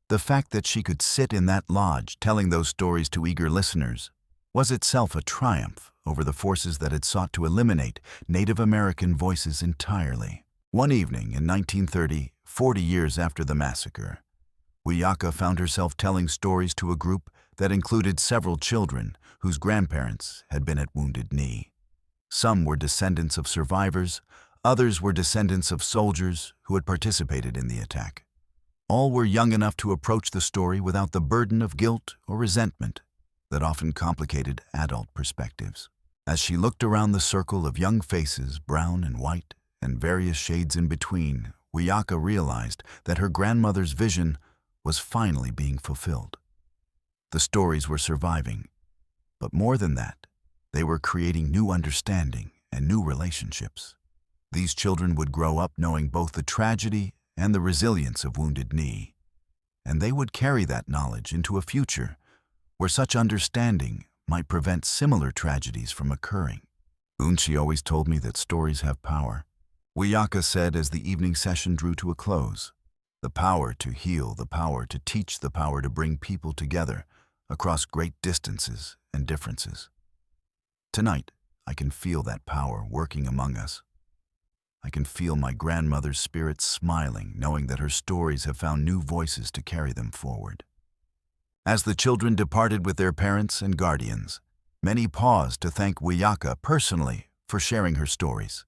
The fact that she could sit in that lodge telling those stories to eager listeners was itself a triumph over the forces that had sought to eliminate Native American voices entirely. One evening in 1930, 40 years after the massacre, Wiyaka found herself telling stories to a group that included several children whose grandparents had been at Wounded Knee. Some were descendants of survivors, others were descendants of soldiers who had participated in the attack. All were young enough to approach the story without the burden of guilt or resentment that often complicated adult perspectives. As she looked around the circle of young faces, brown and white, and various shades in between, Wiyaka realized that her grandmother's vision was finally being fulfilled. The stories were surviving, but more than that, they were creating new understanding and new relationships. These children would grow up knowing both the tragedy and the resilience of Wounded Knee, and they would carry that knowledge into a future where such understanding might prevent similar tragedies from occurring. Unchi always told me that stories have power. Wiyaka said as the evening session drew to a close. The power to heal, the power to teach, the power to bring people together across great distances and differences. Tonight, I can feel that power working among us. I can feel my grandmother's spirit smiling, knowing that her stories have found new voices to carry them forward. As the children departed with their parents and guardians, many paused to thank Wiyaka personally for sharing her stories.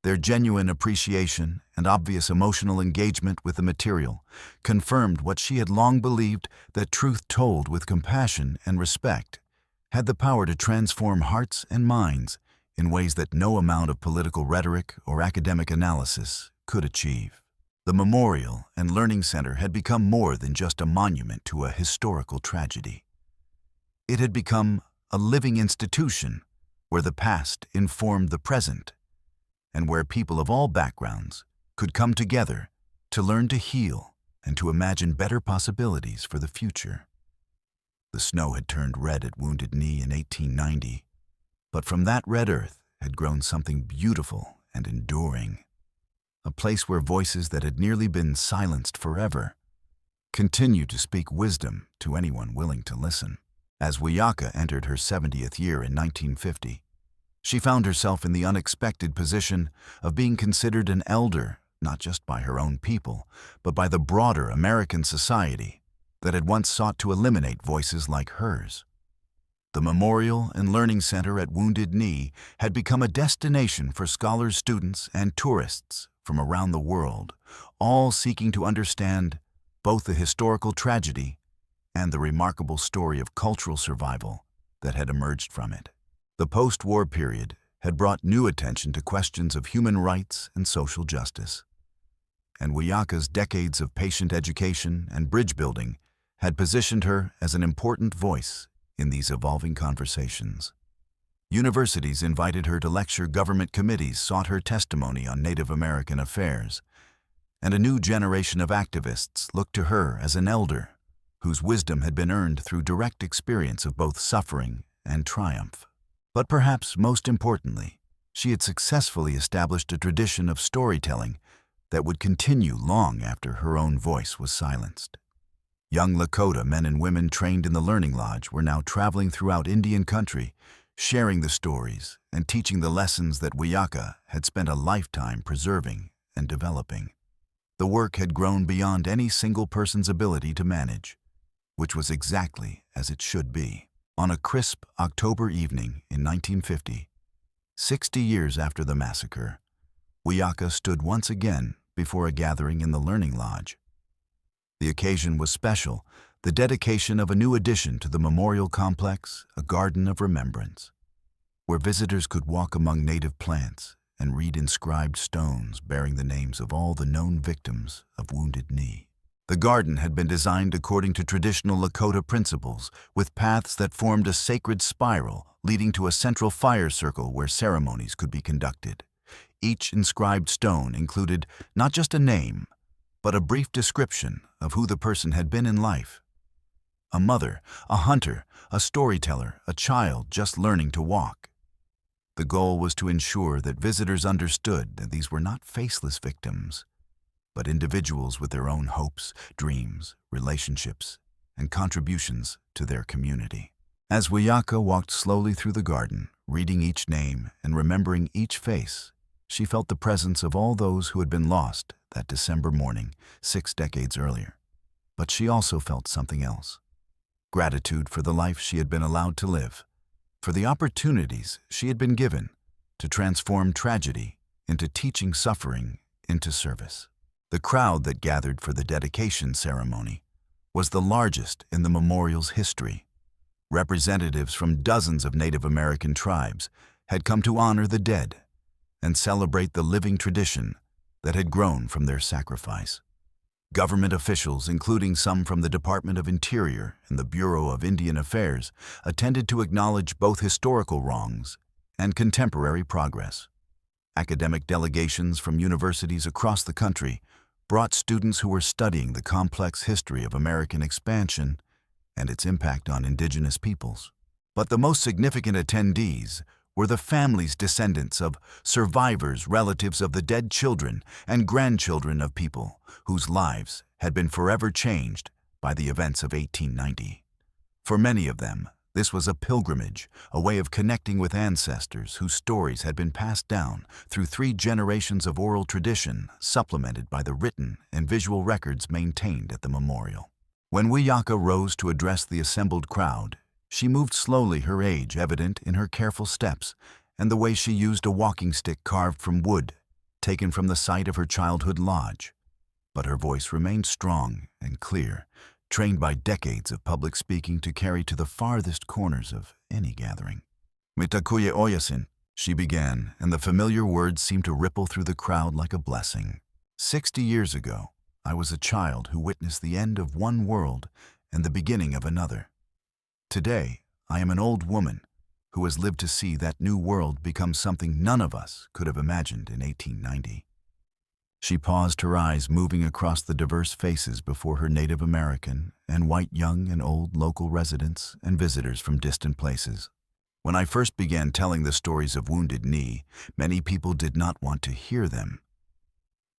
Their genuine appreciation and obvious emotional engagement with the material confirmed what she had long believed, that truth told with compassion and respect had the power to transform hearts and minds in ways that no amount of political rhetoric or academic analysis could achieve. The Memorial and Learning Center had become more than just a monument to a historical tragedy. It had become a living institution where the past informed the present, and where people of all backgrounds could come together to learn to heal and to imagine better possibilities for the future. The snow had turned red at Wounded Knee in 1890, but from that red earth had grown something beautiful and enduring. A place where voices that had nearly been silenced forever continue to speak wisdom to anyone willing to listen. As Wiyaka entered her 70th year in 1950, she found herself in the unexpected position of being considered an elder, not just by her own people, but by the broader American society that had once sought to eliminate voices like hers. The Memorial and Learning Center at Wounded Knee had become a destination for scholars, students, and tourists from around the world, all seeking to understand both the historical tragedy and the remarkable story of cultural survival that had emerged from it. The post-war period had brought new attention to questions of human rights and social justice, and Wiyaka's decades of patient education and bridge building had positioned her as an important voice in these evolving conversations. Universities invited her to lecture, government committees sought her testimony on Native American affairs, and a new generation of activists looked to her as an elder whose wisdom had been earned through direct experience of both suffering and triumph. But perhaps most importantly, she had successfully established a tradition of storytelling that would continue long after her own voice was silenced. Young Lakota men and women trained in the Learning Lodge were now traveling throughout Indian country, sharing the stories and teaching the lessons that Wiyaka had spent a lifetime preserving and developing. The work had grown beyond any single person's ability to manage, which was exactly as it should be. On a crisp October evening in 1950, 60 years after the massacre, Wiyaka stood once again before a gathering in the Learning Lodge. The occasion was special, the dedication of a new addition to the memorial complex, a garden of remembrance, where visitors could walk among native plants and read inscribed stones bearing the names of all the known victims of Wounded Knee. The garden had been designed according to traditional Lakota principles, with paths that formed a sacred spiral leading to a central fire circle where ceremonies could be conducted. Each inscribed stone included not just a name, but a brief description of who the person had been in life. A mother, a hunter, a storyteller, a child just learning to walk. The goal was to ensure that visitors understood that these were not faceless victims, but individuals with their own hopes, dreams, relationships, and contributions to their community. As Wiyaka walked slowly through the garden, reading each name and remembering each face, she felt the presence of all those who had been lost that December morning 6 decades earlier. But she also felt something else: gratitude for the life she had been allowed to live, for the opportunities she had been given to transform tragedy into teaching, suffering into service. The crowd that gathered for the dedication ceremony was the largest in the memorial's history. Representatives from dozens of Native American tribes had come to honor the dead and celebrate the living tradition that had grown from their sacrifice. Government officials, including some from the Department of Interior and the Bureau of Indian Affairs, attended to acknowledge both historical wrongs and contemporary progress. Academic delegations from universities across the country brought students who were studying the complex history of American expansion and its impact on indigenous peoples. But the most significant attendees were the families, descendants of survivors, relatives of the dead children, and grandchildren of people whose lives had been forever changed by the events of 1890. For many of them, this was a pilgrimage, a way of connecting with ancestors whose stories had been passed down through 3 generations of oral tradition, supplemented by the written and visual records maintained at the memorial. When Wiyaka rose to address the assembled crowd, she moved slowly, her age evident in her careful steps and the way she used a walking stick carved from wood, taken from the site of her childhood lodge. But her voice remained strong and clear, trained by decades of public speaking to carry to the farthest corners of any gathering. "Mitakuye oyasin," she began, and the familiar words seemed to ripple through the crowd like a blessing. 60 years ago, I was a child who witnessed the end of one world and the beginning of another. Today, I am an old woman who has lived to see that new world become something none of us could have imagined in 1890. She paused, her eyes moving across the diverse faces before her Native American and white young and old local residents and visitors from distant places. When I first began telling the stories of Wounded Knee, many people did not want to hear them.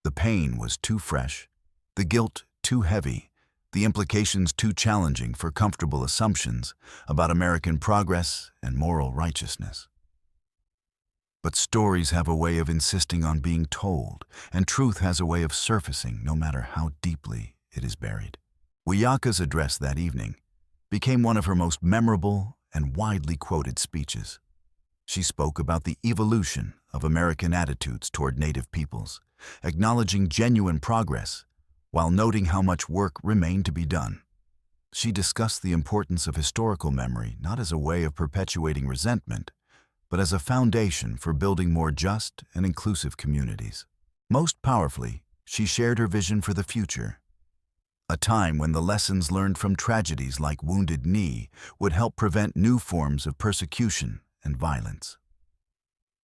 The pain was too fresh, the guilt too heavy, the implications too challenging for comfortable assumptions about American progress and moral righteousness. But stories have a way of insisting on being told, and truth has a way of surfacing no matter how deeply it is buried. Wiyaka's address that evening became one of her most memorable and widely quoted speeches. She spoke about the evolution of American attitudes toward Native peoples, acknowledging genuine progress while noting how much work remained to be done. She discussed the importance of historical memory not as a way of perpetuating resentment, but as a foundation for building more just and inclusive communities. Most powerfully, she shared her vision for the future, a time when the lessons learned from tragedies like Wounded Knee would help prevent new forms of persecution and violence.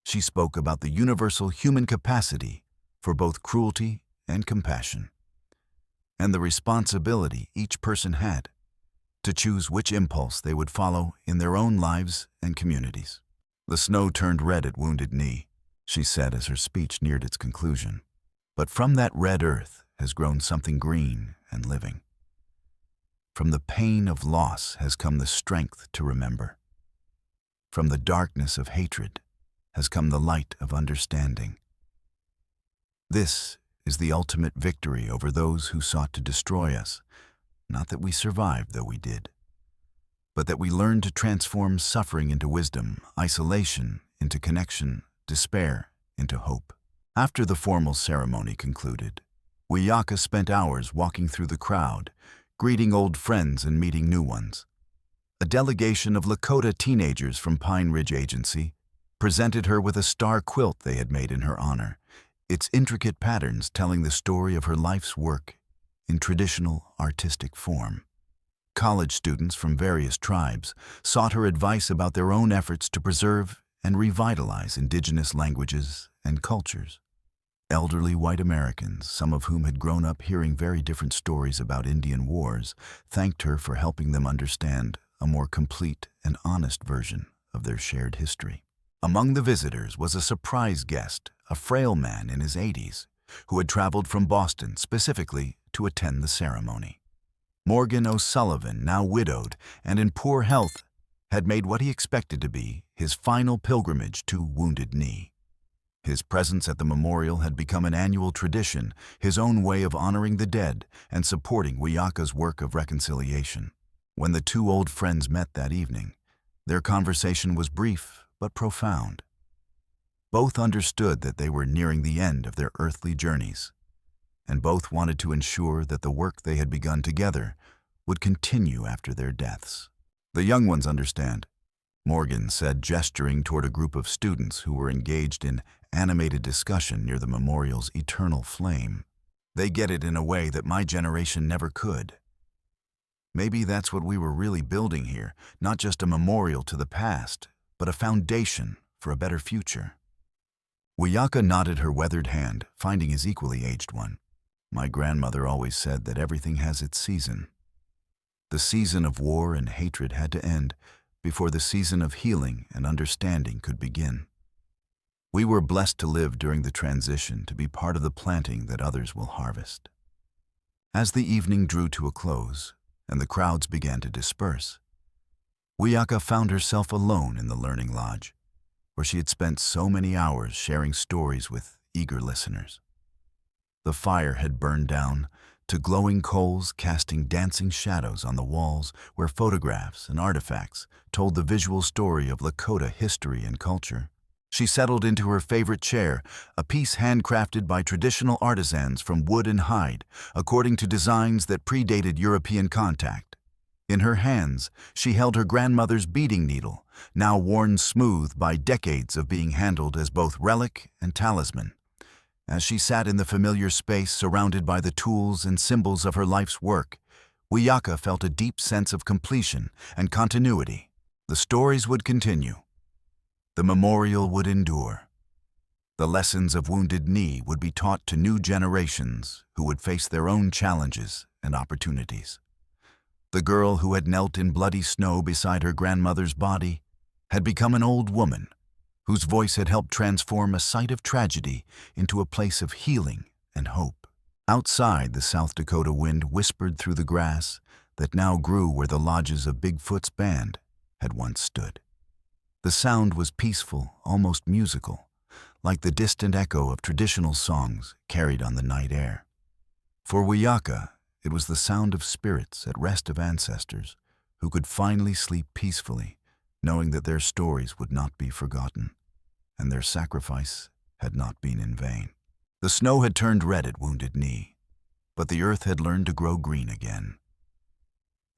She spoke about the universal human capacity for both cruelty and compassion, and the responsibility each person had to choose which impulse they would follow in their own lives and communities. "The snow turned red at Wounded Knee," she said as her speech neared its conclusion. "But from that red earth has grown something green and living. From the pain of loss has come the strength to remember. From the darkness of hatred has come the light of understanding. This is the ultimate victory over those who sought to destroy us, not that we survived, though we did, but that we learned to transform suffering into wisdom, isolation into connection, despair into hope." After the formal ceremony concluded, Wiyaka spent hours walking through the crowd, greeting old friends and meeting new ones. A delegation of Lakota teenagers from Pine Ridge Agency presented her with a star quilt they had made in her honor, its intricate patterns telling the story of her life's work in traditional artistic form. College students from various tribes sought her advice about their own efforts to preserve and revitalize indigenous languages and cultures. Elderly white Americans, some of whom had grown up hearing very different stories about Indian wars, thanked her for helping them understand a more complete and honest version of their shared history. Among the visitors was a surprise guest, a frail man in his 80s, who had traveled from Boston specifically to attend the ceremony. Morgan O'Sullivan, now widowed and in poor health, had made what he expected to be his final pilgrimage to Wounded Knee. His presence at the memorial had become an annual tradition, his own way of honoring the dead and supporting Wiyaka's work of reconciliation. When the two old friends met that evening, their conversation was brief but profound. Both understood that they were nearing the end of their earthly journeys, and both wanted to ensure that the work they had begun together would continue after their deaths. "The young ones understand," Morgan said, gesturing toward a group of students who were engaged in animated discussion near the memorial's eternal flame. "They get it in a way that my generation never could. Maybe that's what we were really building here, not just a memorial to the past, but a foundation for a better future." Wiyaka nodded her weathered hand, finding his equally aged one. "My grandmother always said that everything has its season. The season of war and hatred had to end before the season of healing and understanding could begin. We were blessed to live during the transition, to be part of the planting that others will harvest." As the evening drew to a close and the crowds began to disperse, Wiyaka found herself alone in the Learning Lodge, where she had spent so many hours sharing stories with eager listeners. The fire had burned down to glowing coals casting dancing shadows on the walls where photographs and artifacts told the visual story of Lakota history and culture. She settled into her favorite chair, a piece handcrafted by traditional artisans from wood and hide, according to designs that predated European contact. In her hands, she held her grandmother's beading needle, now worn smooth by decades of being handled as both relic and talisman. As she sat in the familiar space surrounded by the tools and symbols of her life's work, Wiyaka felt a deep sense of completion and continuity. The stories would continue. The memorial would endure. The lessons of Wounded Knee would be taught to new generations who would face their own challenges and opportunities. The girl who had knelt in bloody snow beside her grandmother's body had become an old woman whose voice had helped transform a site of tragedy into a place of healing and hope. Outside, the South Dakota wind whispered through the grass that now grew where the lodges of Bigfoot's band had once stood. The sound was peaceful, almost musical, like the distant echo of traditional songs carried on the night air. For Wiyaka, it was the sound of spirits at rest of ancestors who could finally sleep peacefully, knowing that their stories would not be forgotten, and their sacrifice had not been in vain. The snow had turned red at Wounded Knee, but the earth had learned to grow green again.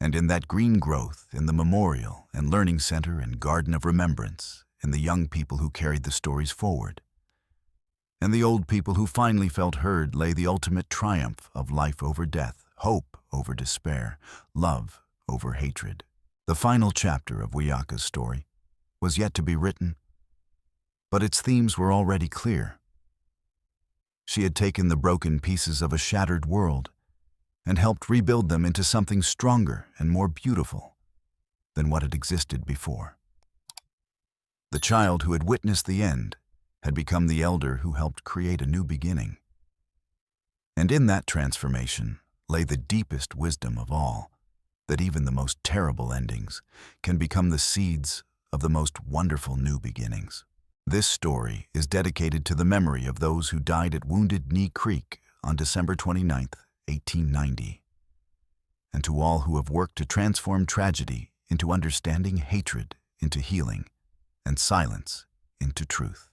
And in that green growth, in the memorial and learning center and garden of remembrance, in the young people who carried the stories forward, and the old people who finally felt heard, lay the ultimate triumph of life over death, hope over despair, love over hatred. The final chapter of Wiyaka's story was yet to be written, but its themes were already clear. She had taken the broken pieces of a shattered world and helped rebuild them into something stronger and more beautiful than what had existed before. The child who had witnessed the end had become the elder who helped create a new beginning. And in that transformation lay the deepest wisdom of all, that even the most terrible endings can become the seeds of the most wonderful new beginnings. This story is dedicated to the memory of those who died at Wounded Knee Creek on December 29, 1890, and to all who have worked to transform tragedy into understanding, hatred into healing, and silence into truth.